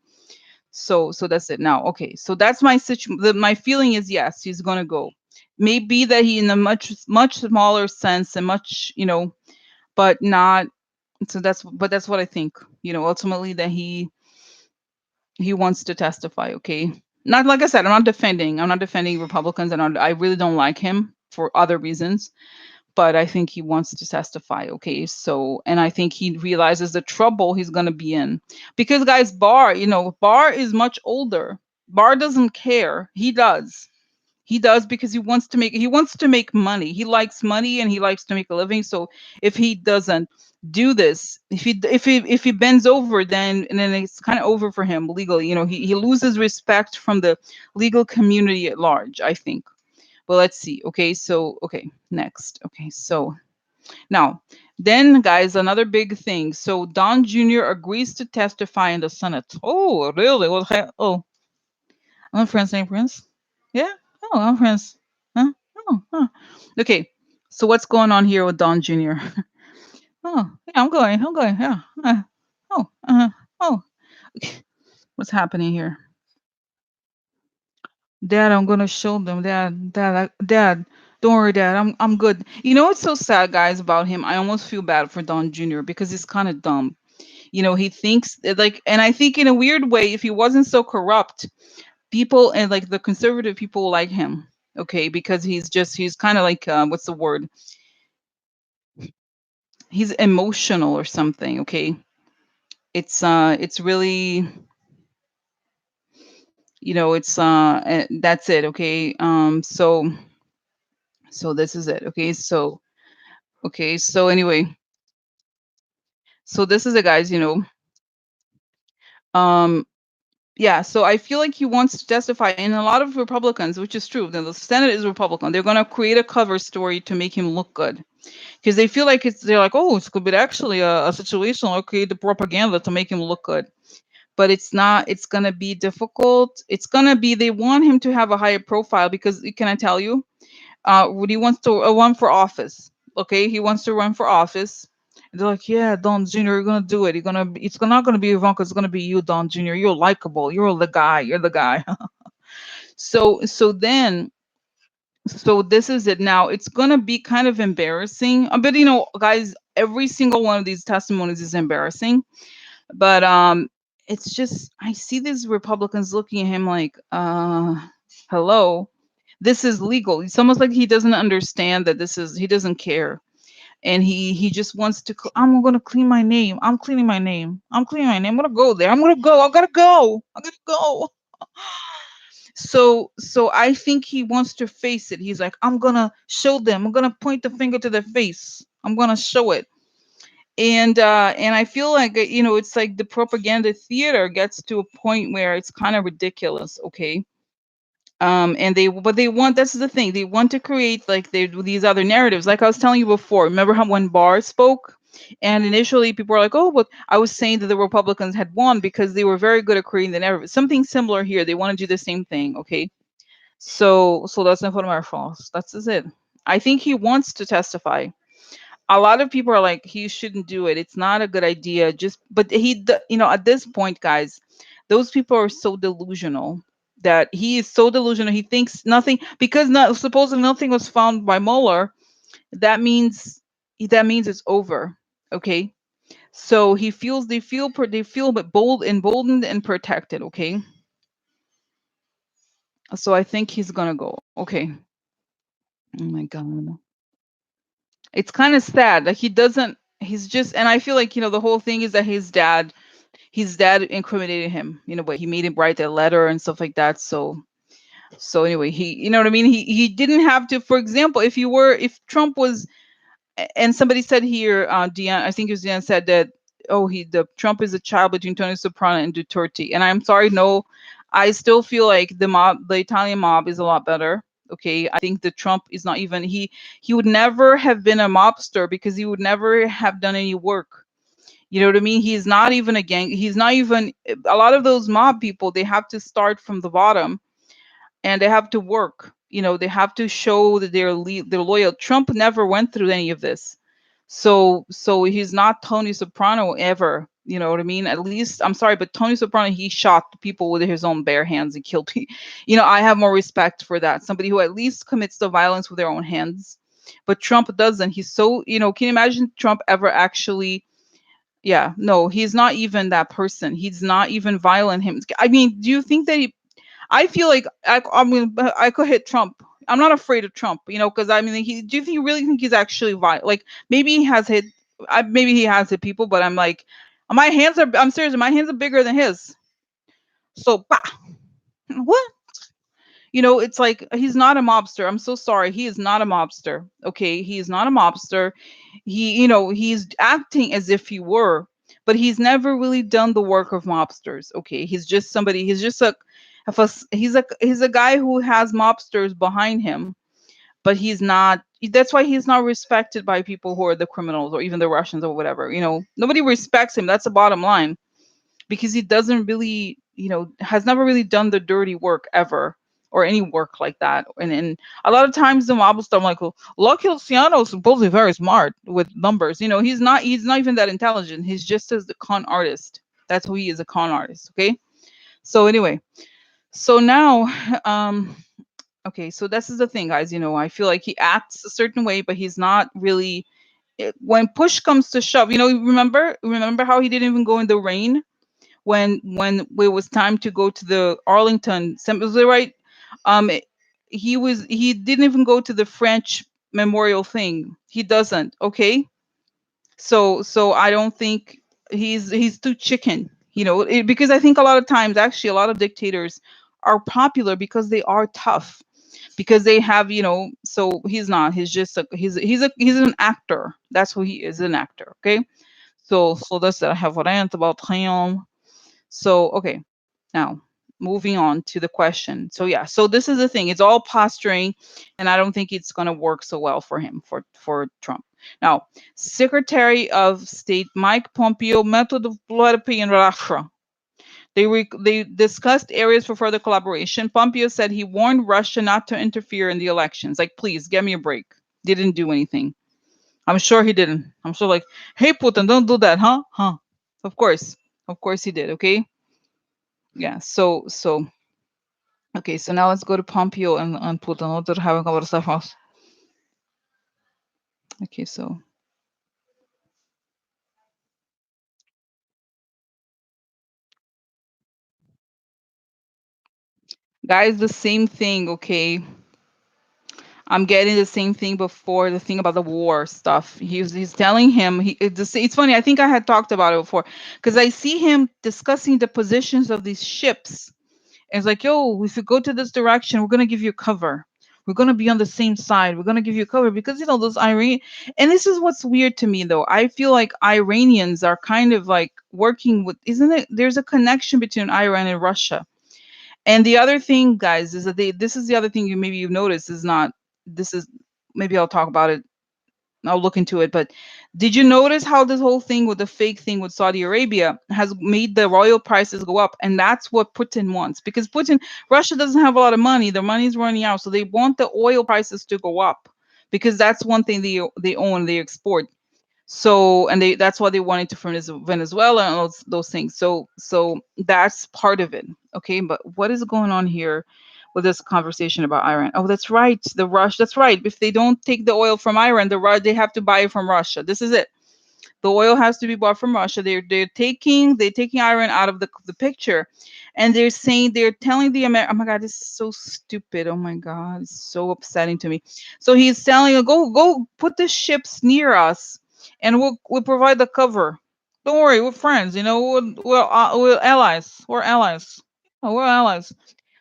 So that's it. Now, okay, so that's my feeling is yes, he's going to go. Maybe that he in a much smaller sense and much but not. So that's what I think. Ultimately that he wants to testify. Okay, not like I said, I'm not defending Republicans, and I really don't like him for other reasons, but I think he wants to testify. Okay, so, and I think he realizes the trouble he's going to be in, because guys, Barr is much older. Barr doesn't care. He does because he wants to make money. He likes money and he likes to make a living. So if he doesn't do this, if he bends over, then it's kind of over for him legally. He loses respect from the legal community at large, I think. Well, let's see. Okay, so okay, next. Okay, so now, then, guys, another big thing. So Don Jr. agrees to testify in the Senate. Oh, really? Oh, I'm friends named Prince. Yeah. Oh, I'm friends. Huh? Oh, huh. Okay. So what's going on here with Don Jr.? Oh, yeah, I'm going. I'm going. Yeah. Oh. Oh. Okay. What's happening here? Dad, I'm gonna show them. Dad. Don't worry, Dad. I'm good. You know what's so sad, guys, about him? I almost feel bad for Don Jr. because he's kind of dumb. He thinks like, and I think in a weird way, if he wasn't so corrupt, people and like the conservative people like him. Okay, because he's kind of like what's the word? He's emotional or something. Okay, it's really that's it. Okay, so this is it. Okay, so anyway, so this is it, guys. Um yeah, so I feel like he wants to testify, and a lot of Republicans, which is true, the Senate is Republican. They're going to create a cover story to make him look good, because they feel like they're like, oh, it's could be actually a situation, or create the propaganda to make him look good. But it's not. It's going to be difficult. It's going to be. They want him to have a higher profile because, can I tell you, when he wants to run for office. Okay, he wants to run for office. And they're like, yeah, Don Jr., you're gonna do it. It's not gonna be Ivanka. It's gonna be you, Don Jr. You're likable. You're the guy. You're the guy. So this is it. Now it's gonna be kind of embarrassing. But guys, every single one of these testimonies is embarrassing. But it's just I see these Republicans looking at him like, hello, this is legal. It's almost like he doesn't understand that he doesn't care. And he just wants to I'm going to clean my name. I'm cleaning my name. I'm cleaning my name. I'm going to go there. I'm going to go. I got to go. I got to go. So I think he wants to face it. He's like, I'm going to show them. I'm going to point the finger to their face. I'm going to show it. And I feel like it's like the propaganda theater gets to a point where it's kind of ridiculous, okay? And they want, that's the thing, they want to create like these other narratives, like I was telling you before. Remember how when Barr spoke, and initially people were like, oh, but I was saying that the Republicans had won because they were very good at creating the narrative. Something similar here, they want to do the same thing, okay? So that's information. That's just it. I think he wants to testify. A lot of people are like, he shouldn't do it, it's not a good idea, just but at this point, guys, those people are so delusional, that he is so delusional, he thinks nothing, because not supposedly nothing was found by Mueller, that means it's over, okay? So he feels they feel but emboldened and protected, okay? So I think he's gonna go, okay. Oh my god, it's kind of sad, like he doesn't, he's just, and I feel like the whole thing is that his dad incriminated him in a way. He made him write that letter and stuff like that. So anyway, he, you know what I mean? He didn't have to. For example, if Trump was, and somebody said here, Deanne, I think it was Deanne, said that, oh, the Trump is a child between Tony Soprano and Duterte. And I'm sorry, no, I still feel like the Italian mob is a lot better. Okay, I think the Trump is not even, he would never have been a mobster because he would never have done any work. You know what I mean? He's not even a gang. He's not even, a lot of those mob people, they have to start from the bottom and they have to work. They have to show that they're loyal. Trump never went through any of this. So he's not Tony Soprano ever. You know what I mean? At least, I'm sorry, but Tony Soprano, he shot people with his own bare hands and killed people. I have more respect for that. Somebody who at least commits the violence with their own hands. But Trump doesn't. He's so, can you imagine Trump ever actually, yeah, no, he's not even that person. He's not even violent. I mean, do you think that I feel like I could hit Trump. I'm not afraid of Trump, because I mean, do you think you really think he's actually violent? Like maybe he has hit, maybe he has hit people, but I'm like, I'm serious. My hands are bigger than his. So, bah, what? It's like he's not a mobster. I'm so sorry. He is not a mobster. Okay, he is not a mobster. He's acting as if he were, but he's never really done the work of mobsters. Okay, he's just somebody. He's just he's a guy who has mobsters behind him, but he's not. That's why he's not respected by people who are the criminals or even the Russians or whatever. Nobody respects him. That's the bottom line, because he doesn't really, has never really done the dirty work ever, or any work like that. And a lot of times the mob stuff, I'm like, well, Lucky Luciano is supposedly very smart with numbers. He's not even that intelligent. He's just as the con artist. That's who he is, a con artist. Okay. So anyway, so now, um, okay, so this is the thing, guys. I feel like he acts a certain way, but he's not really. When push comes to shove, remember how he didn't even go in the rain when it was time to go to the Arlington, was it right? Um, he didn't even go to the French memorial thing. He doesn't. Okay, so I don't think he's too chicken. Because I think a lot of times, actually, a lot of dictators are popular because they are tough, because they have, so he's not. He's just he's an actor. That's who he is, an actor. Okay, so that's that. I have a rant about him. So, okay, now moving on to the question. So yeah, so this is the thing. It's all posturing, and I don't think it's going to work so well for him, for Trump. Now, Secretary of State Mike Pompeo met with Vladimir in Russia. They discussed areas for further collaboration. Pompeo said he warned Russia not to interfere in the elections. Like, please, give me a break. Didn't do anything. I'm sure he didn't. I'm sure, like, hey, Putin, don't do that, huh? Huh? Of course he did. Okay. Yeah. So okay. So now let's go to Pompeo and Putin. Nosotros having conversations. Okay. So Guys, the same thing, okay? I'm getting the same thing before, the thing about the war stuff. He's telling him it's funny. I think I had talked about it before because I see him discussing the positions of these ships. And it's like, yo, if you go to this direction, we're gonna give you cover. We're gonna be on the same side. We're gonna give you cover because those Iranian. And this is what's weird to me though. I feel like Iranians are kind of like working with. Isn't it? There's a connection between Iran and Russia. And the other thing, guys, is that this is the other thing you've noticed is not. This is maybe I'll talk about it. I'll look into it. But did you notice how this whole thing with the fake thing with Saudi Arabia has made the oil prices go up? And that's what Putin wants because Russia doesn't have a lot of money. Their money's running out. So they want the oil prices to go up because that's one thing they own, they export. So, and that's why they wanted to from Venezuela and those things. So that's part of it. Okay. But what is going on here with this conversation about Iran? Oh, that's right. That's right. If they don't take the oil from Iran, they have to buy it from Russia. This is it. The oil has to be bought from Russia. They're taking Iran out of the picture, and they're telling the Amer. Oh my God, this is so stupid. Oh my God, it's so upsetting to me. So he's telling you, go put the ships near us, and we'll provide the cover. Don't worry, we're friends. We're allies. We're allies. Oh, we're allies.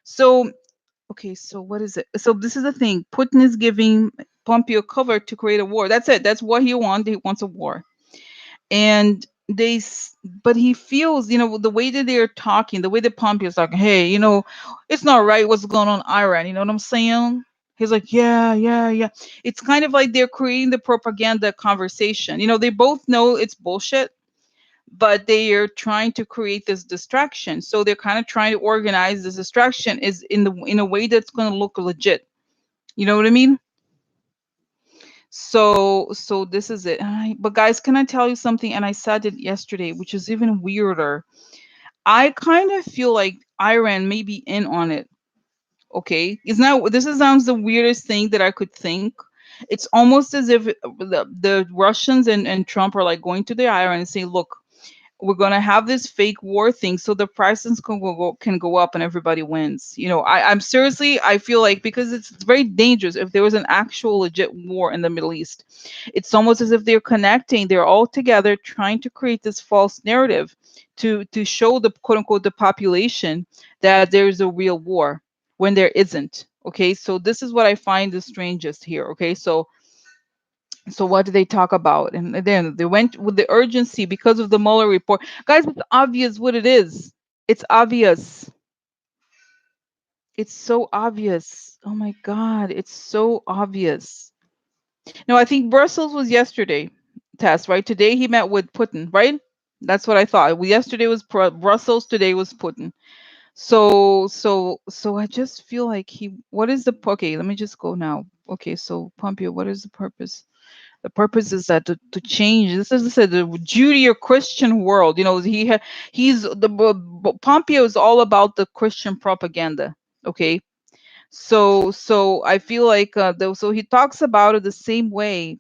So okay, so what is it? So this is the thing. Putin is giving Pompeo cover to create a war. That's it. That's what he wants. He wants a war. And but he feels, the way that they're talking, the way that Pompeo's talking, hey, it's not right what's going on in Iran. You know what I'm saying? He's like, yeah, yeah, yeah. It's kind of like they're creating the propaganda conversation. They both know it's bullshit, but they are trying to create this distraction. So they're kind of trying to organize this distraction is in a way that's going to look legit. You know what I mean? So this is it. But guys, can I tell you something? And I said it yesterday, which is even weirder. I kind of feel like Iran may be in on it. Okay, sounds the weirdest thing that I could think. It's almost as if the Russians and Trump are like going to the Iran and saying, "Look, we're gonna have this fake war thing, so the prices can go up and everybody wins." I'm seriously, I feel like because it's very dangerous if there was an actual legit war in the Middle East. It's almost as if they're all together trying to create this false narrative to show the quote unquote the population that there's a real war when there isn't. Okay, so this is what I find the strangest here. Okay, so what did they talk about? And then they went with the urgency because of the Mueller report. Guys, it's obvious what it is. It's obvious. It's so obvious. Oh my God, it's so obvious. No, I think Brussels was yesterday, Tess, right? Today he met with Putin, right? That's what I thought. Yesterday was Brussels, today was Putin. So I just feel like what is okay, let me just go now. Okay, so Pompeo, what is the purpose? The purpose is that to change. This is the Judeo-Christian world. He's Pompeo is all about the Christian propaganda. Okay, so I feel like so he talks about it the same way,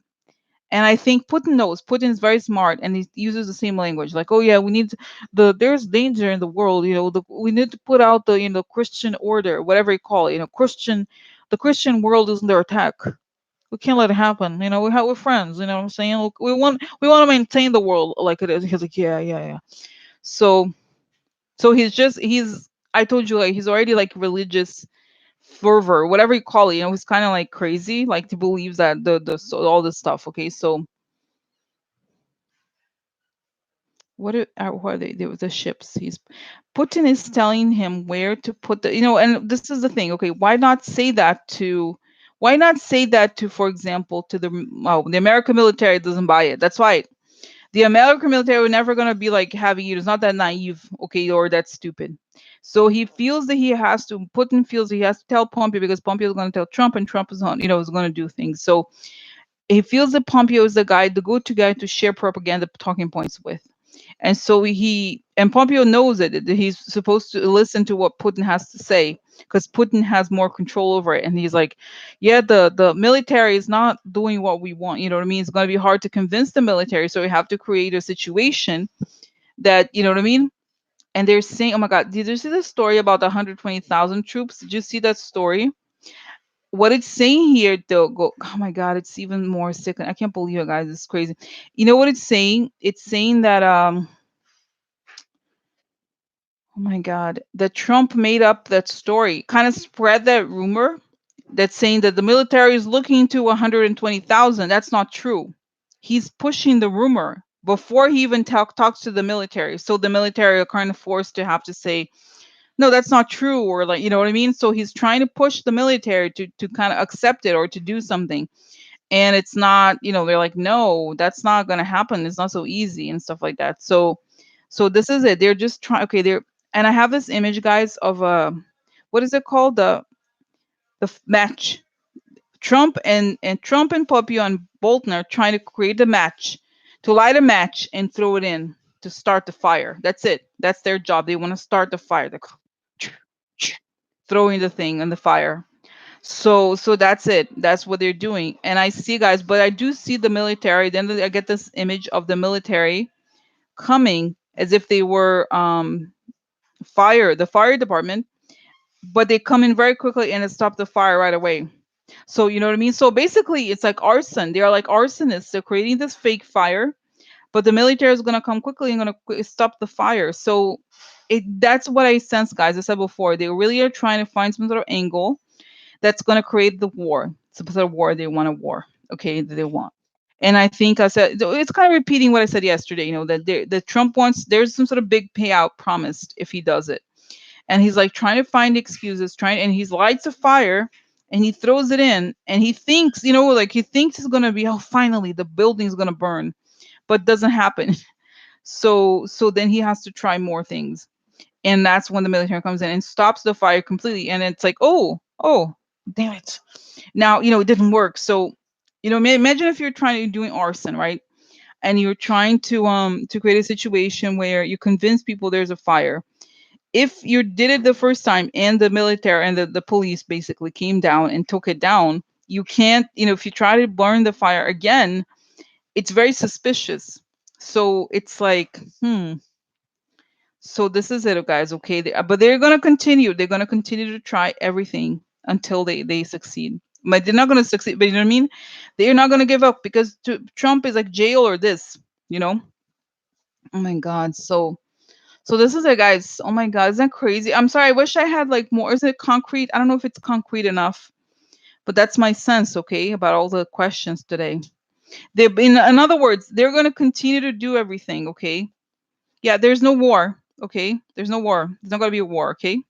and I think Putin knows. Putin is very smart, and he uses the same language. Like, oh yeah, we need there's danger in the world. We need to put out the Christian order, whatever you call it. The Christian world is under attack. We can't let it happen. We're friends. You know what I'm saying? Look, we want to maintain the world like it is. He's like, yeah, yeah, yeah. So he's I told you, like, he's already like religious fervor, whatever you call it. He's kind of like crazy, like he believes that all this stuff. Okay, so what are they? The ships. Putin is telling him where to put and this is the thing. Okay, why not say that to, for example, to the American military doesn't buy it. That's why the American military were never gonna be like having you. It's not that naive, okay, or that stupid. So he feels that Putin feels he has to tell Pompeo because Pompeo is gonna tell Trump, and Trump is gonna do things. So he feels that Pompeo is the go-to guy to share propaganda talking points with. And so Pompeo knows it, that he's supposed to listen to what Putin has to say because Putin has more control over it. And he's like, yeah, the military is not doing what we want. You know what I mean? It's going to be hard to convince the military. So we have to create a situation that, you know what I mean? And they're saying, oh my God, did you see the story about the 120,000 troops? Did you see that story? What it's saying here, though, oh my God, it's even more sick. I can't believe it, guys. It's crazy. You know what it's saying? It's saying that oh my God, that Trump made up that story, kind of spread that rumor that's saying that the military is looking into 120,000. That's not true. He's pushing the rumor before he even talks to the military. So the military are kind of forced to have to say, no, that's not true, or like, you know what I mean? So he's trying to push the military to kind of accept it or to do something. And it's not, they're like, no, that's not going to happen. It's not so easy and stuff like that. So this is it. They're just trying. Okay, and I have this image, guys, of what is it called? The match. Trump and Pompeo and Bolton are trying to create a match, to light a match and throw it in to start the fire. That's it. That's their job. They want to start the fire. They're throwing the thing in the fire. So that's it. That's what they're doing. And I see, guys, but I do see the military. Then I get this image of the military coming as if they were the fire department, but they come in very quickly and it stopped the fire right away. So you know what I mean? So basically it's like arson. They are like arsonists. They're creating this fake fire, but the military is gonna come quickly and gonna stop the fire. So that's what I sense, guys. I said before, they really are trying to find some sort of angle that's going to create the war. It's a sort of war they want a war. Okay, that they want. And I think I said it's kind of repeating what I said yesterday. That Trump wants, there's some sort of big payout promised if he does it, and he's like trying to find excuses, and he lights a fire and he throws it in, and he thinks, like he thinks it's gonna be, oh, finally the building's gonna burn, but doesn't happen. So then he has to try more things, and that's when the military comes in and stops the fire completely, and it's like, oh, damn it, now it didn't work. So imagine if you're trying to doing arson, right? And you're trying to create a situation where you convince people there's a fire. If you did it the first time and the military and the police basically came down and took it down, you can't, if you try to burn the fire again, it's very suspicious. So it's like, so this is it, guys. Okay, but they're gonna continue. They're gonna continue to try everything until they succeed. But they're not gonna succeed. But you know what I mean? They're not gonna give up because Trump is like jail or this. You know? Oh my God. So this is it, guys. Oh my God, isn't that crazy? I'm sorry. I wish I had like more. Is it concrete? I don't know if it's concrete enough, but that's my sense. Okay, about all the questions today. In other words, they're gonna continue to do everything. Okay. Yeah, there's no war. Okay, there's no war. There's not gonna be a war. Okay,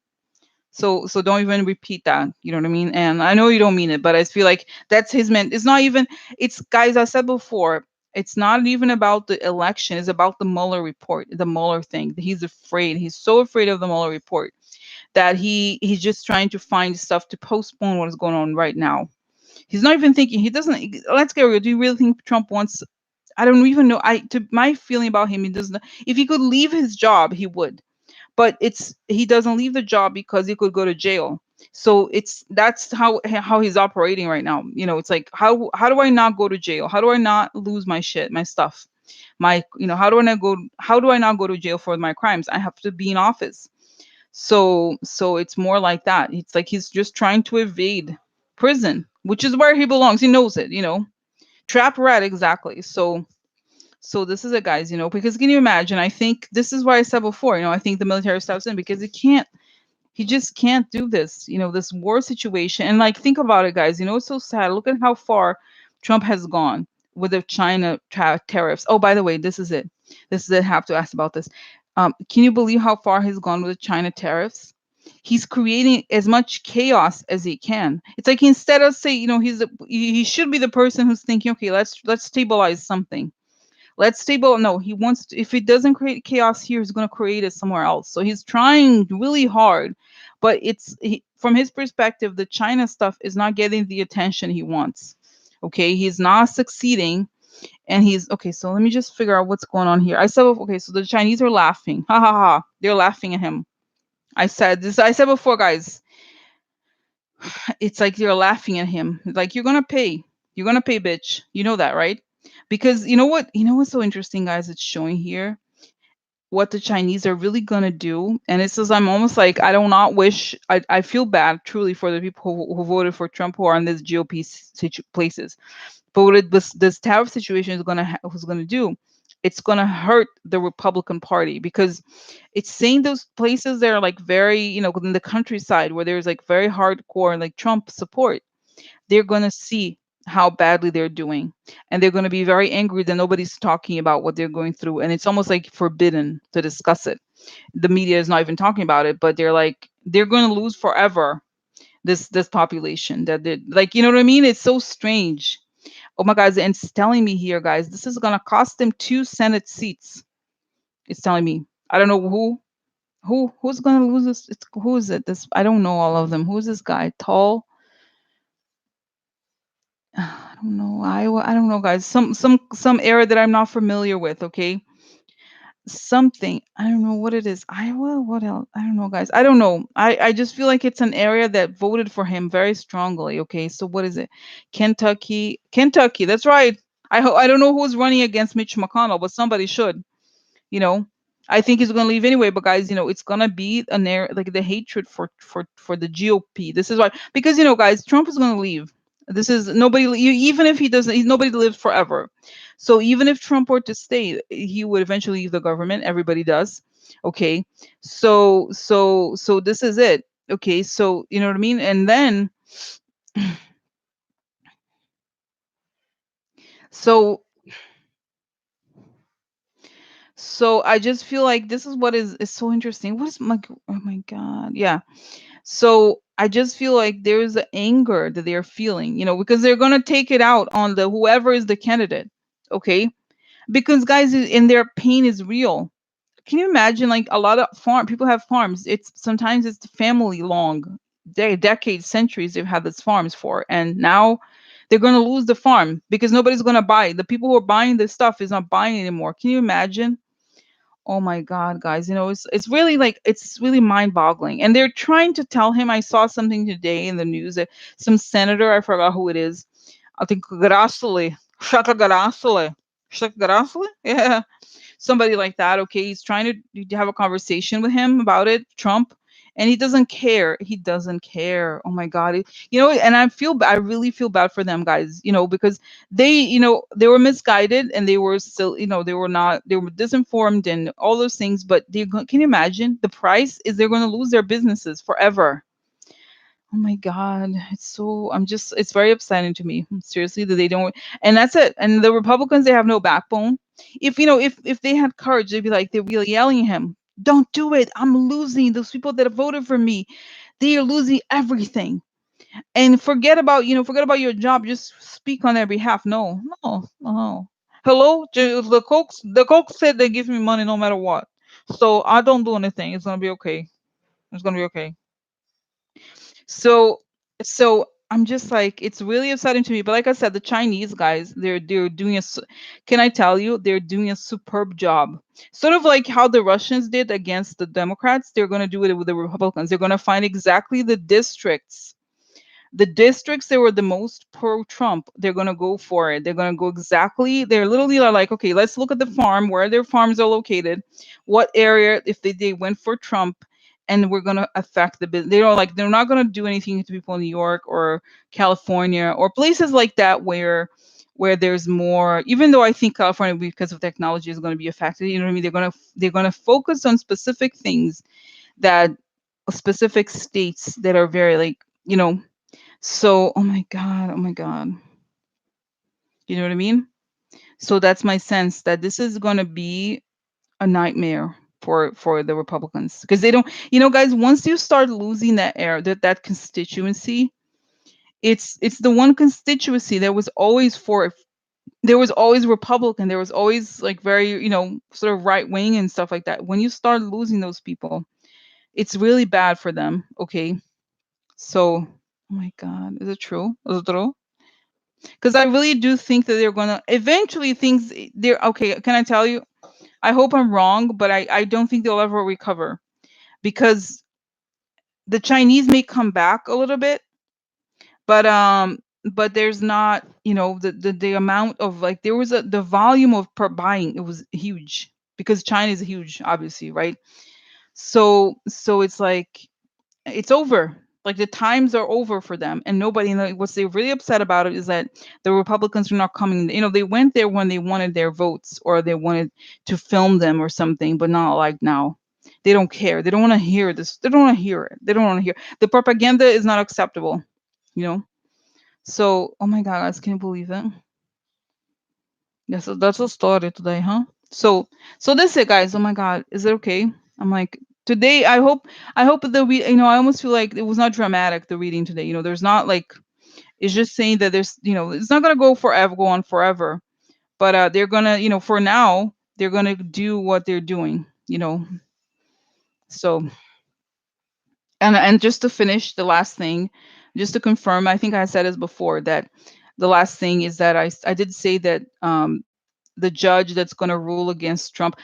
so don't even repeat that. You know what I mean? And I know you don't mean it, but I feel like that's his meant. It's not even. It's, guys. I said before. It's not even about the election. It's about the Mueller report, the Mueller thing. He's afraid. He's so afraid of the Mueller report that he's just trying to find stuff to postpone what is going on right now. He's not even thinking. He doesn't. Let's get real. Do you really think Trump wants? I don't even know. My feeling about him, he doesn't. If he could leave his job, he would, but he doesn't leave the job because he could go to jail. So that's how he's operating right now. It's like, how do I not go to jail? How do I not lose my shit, my stuff, my how do I not go to jail for my crimes? I have to be in office. So it's more like that. It's like he's just trying to evade prison, which is where he belongs. He knows it. Trap rat, exactly. So this is it, guys, because can you imagine? I think this is why I said before, I think the military steps in because he just can't do this, this war situation. And like, think about it, guys, it's so sad. Look at how far Trump has gone with the China tariffs. Oh, by the way, this is it. I have to ask about this. Can you believe how far he's gone with the China tariffs? He's creating as much chaos as he can. It's like, instead of say, he should be the person who's thinking, okay, let's stabilize something. Let's stable. No, he wants to, if it doesn't create chaos here, he's going to create it somewhere else. So he's trying really hard, but from his perspective, the China stuff is not getting the attention he wants. Okay, he's not succeeding, and he's okay. So let me just figure out what's going on here. I said, okay, so the Chinese are laughing. Ha ha ha! They're laughing at him. I said this. I said before, guys. It's like they're laughing at him. Like, you're gonna pay. You're gonna pay, bitch. You know that, right? Because you know what? You know what's so interesting, guys? It's showing here. what the Chinese are really gonna do. And it's just I'm almost like I do not wish I feel bad truly for the people who voted for Trump who are in this GOP places. But what this tariff situation is gonna who's gonna do, it's gonna hurt the Republican Party because it's saying those places that are like very in the countryside where there's like very hardcore like Trump support, they're going to see how badly they're doing, and they're going to be very angry that nobody's talking about what they're going through, and it's almost like forbidden to discuss it. The media is not even talking about it, but they're like they're going to lose forever this population that they like, you know what I mean? It's so strange. Oh my god, and it's telling me here, guys, this is going to cost them 2 Senate seats. It's telling me. I don't know who's going to lose this. It's who is it? This I don't know all of them. Who's this guy? Tall. I don't know. I don't know, guys. Some area that I'm not familiar with. Okay, something. I don't know what it is. Iowa. What else? I don't know, guys. I don't know. I just feel like it's an area that voted for him very strongly. Okay, so what is it? Kentucky. Kentucky. That's right. I don't know who's running against Mitch McConnell, but somebody should. you know I think he's going to leave anyway, but guys, it's going to be an air like the hatred for the GOP. This is why, because guys, Trump is going to leave. This is nobody even if he doesn't, nobody lives forever. So even if Trump were to stay, he would eventually leave the government. Everybody does. Okay, so this is it. Okay, so you know what I mean. And then so so I just feel like this is what is so interesting. What is my oh my god, yeah. So I just feel like there's an anger that they're feeling, because they're gonna take it out on the whoever is the candidate. Okay. Because guys, in their pain is real. Can you imagine, like, a lot of farm people have farms. It's sometimes it's family long, decades, centuries they've had these farms for, and now they're gonna lose the farm because nobody's gonna buy. The people who are buying this stuff is not buying anymore. Can you imagine? Oh my god, guys, it's really like it's really mind-boggling. And they're trying to tell him. I saw something today in the news that some senator, I forgot who it is. I think Grassley. Shaka Grassley. Shaka Grassley? Yeah, somebody like that. Okay, he's trying to have a conversation with him about it, Trump, and he doesn't care. He doesn't care. Oh my god. And I really feel bad for them, guys, because they were misguided, and they were still, they were not, they were disinformed and all those things. But can you imagine the price is they're going to lose their businesses forever. Oh my god, it's very upsetting to me. Seriously, that they don't, and that's it. And the Republicans, they have no backbone. If they had courage, they'd be yelling at him, "Don't do it. I'm losing. Those people that voted for me, they are losing everything." And forget about your job. Just speak on their behalf. No, no, no. Hello, the Coke said they give me money no matter what. So I don't do anything. It's gonna be okay. It's gonna be okay. So so I'm just like, it's really upsetting to me. But like I said, the Chinese guys, they're doing can I tell you, they're doing a superb job. Sort of like how the Russians did against the Democrats, they're gonna do it with the Republicans. They're gonna find exactly the districts that were the most pro Trump. They're going to go for it. They're going to go exactly. They're literally like, okay, let's look at the farm, where their farms are located, what area, if they went for Trump, and we're going to affect the business. They're not going to do anything to people in New York or California or places like that where there's more, even though I think California, because of technology, is going to be affected. You know what I mean? They're going to focus on specific things, that specific states that are very, like, so, oh my god, oh my god. You know what I mean? So that's my sense, that this is going to be a nightmare for the Republicans, because they don't, guys, once you start losing that constituency, it's the one constituency that was always for, there was always Republican, there was always like very, sort of right wing and stuff like that. When you start losing those people, it's really bad for them. Okay. So, oh my god, is it true? Is it true? Because I really do think that they're gonna eventually things they're okay. Can I tell you? I hope I'm wrong, but I don't think they'll ever recover, because the Chinese may come back a little bit, but there's not, the amount of, like, there was the volume of per buying, it was huge. because China is huge, obviously, right? So it's like it's over. Like the times are over for them, and nobody. And what's they're really upset about it is that the Republicans are not coming. They went there when they wanted their votes or they wanted to film them or something, but not like now. They don't care. They don't want to hear this. They don't want to hear it. They don't want to hear the propaganda is not acceptable. You know. So, oh my God, guys, can you believe it? That's a story today, huh? So that's it, guys. Oh my God, is it okay? I'm like today. I hope that we. I almost feel like it was not dramatic the reading today. There's not like it's just saying that there's. It's not gonna go on forever. But they're gonna. For now, they're gonna do what they're doing. So and just to finish the last thing, just to confirm, I think I said this before that the last thing is that I did say that the judge that's going to rule against Trump.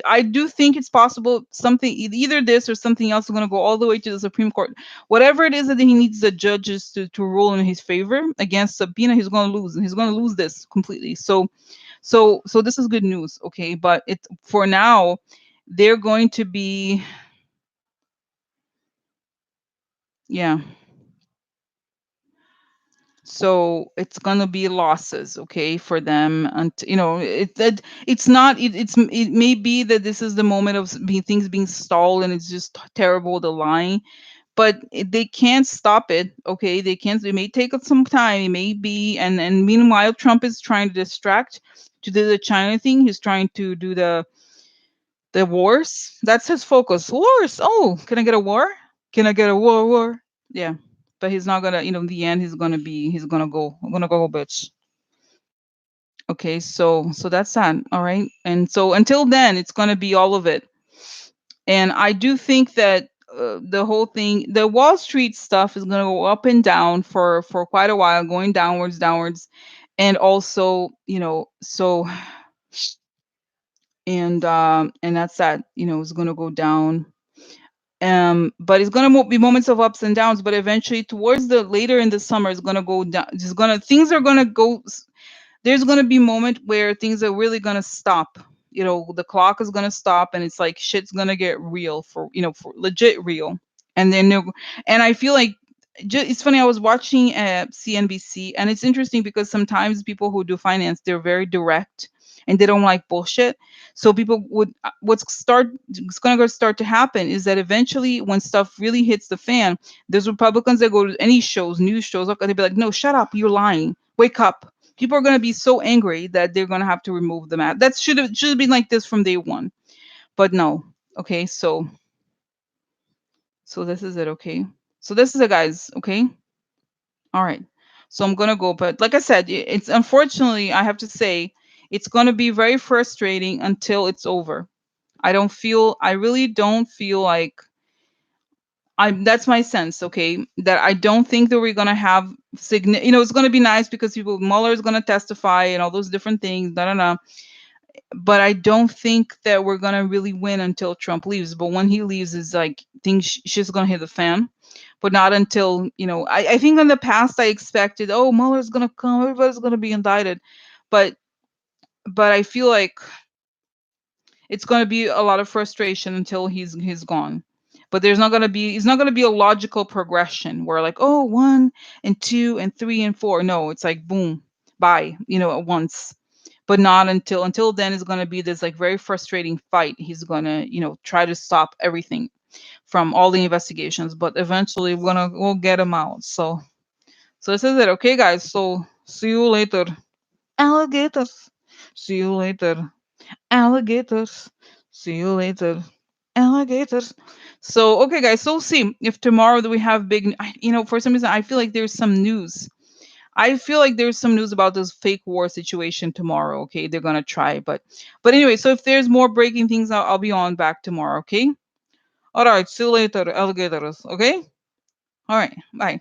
I do think it's possible something either this or something else is going to go all the way to the Supreme Court. Whatever it is that he needs the judges to rule in his favor against Sabina, he's going to lose, and he's going to lose this completely. So this is good news, okay? But it for now, they're going to be, yeah. So it's gonna be losses, okay, for them, and it's not. It may be that this is the moment of things being stalled, and it's just terrible the line, but they can't stop it, okay? They can't. It may take some time. It may be, and meanwhile, Trump is trying to distract to do the China thing. He's trying to do the wars. That's his focus. Wars. Oh, can I get a war? Can I get a war? Yeah. But he's not gonna, in the end, he's gonna go. I'm gonna go, bitch. Okay, so that's that. All right. And so until then, it's gonna be all of it. And I do think that the whole thing, the Wall Street stuff, is gonna go up and down for quite a while, going downwards, downwards, and also, and that's that. It's gonna go down. But it's gonna be moments of ups and downs, but eventually towards the later in the summer it's gonna go down. Things are gonna go. There's gonna be moment where things are really gonna stop. The clock is gonna stop, and it's like shit's gonna get real for legit real. And then and I feel like it's funny. I was watching CNBC, and it's interesting because sometimes people who do finance, they're very direct and they don't like bullshit. So people would what's going to start to happen is that eventually, when stuff really hits the fan, there's Republicans that go to any shows, news shows, they'll be like, "No, shut up, you're lying. Wake up." People are going to be so angry that they're going to have to remove them. That should have been like this from day one, but no. Okay, so this is it. Okay, so this is it, guys. Okay. All right. So I'm gonna go, but like I said, it's unfortunately I have to say it's gonna be very frustrating until it's over. I really don't feel like that's my sense, okay? That I don't think that we're gonna have it's gonna be nice because Mueller is gonna testify and all those different things, da da da. But I don't think that we're gonna really win until Trump leaves. But when he leaves, is like things shit's gonna hit the fan. But not until I think in the past I expected, oh, Mueller's gonna come, everybody's gonna be indicted, but I feel like it's gonna be a lot of frustration until he's gone. But it's not gonna be a logical progression where like, oh, 1 and 2 and 3 and 4. No, it's like boom, bye, at once. But not until then is gonna be this like very frustrating fight. He's gonna, try to stop everything from all the investigations, but eventually we'll get him out. So this is it. Okay, guys. So see you later. Alligators. See you later. Alligators. See you later. Alligators. So okay, guys. So see if tomorrow that we have for some reason I feel like there's some news. I feel like there's some news about this fake war situation tomorrow. Okay, they're gonna try, but anyway. So if there's more breaking things, I'll be on back tomorrow. Okay. All right. See you later, alligators. Okay. All right. Bye.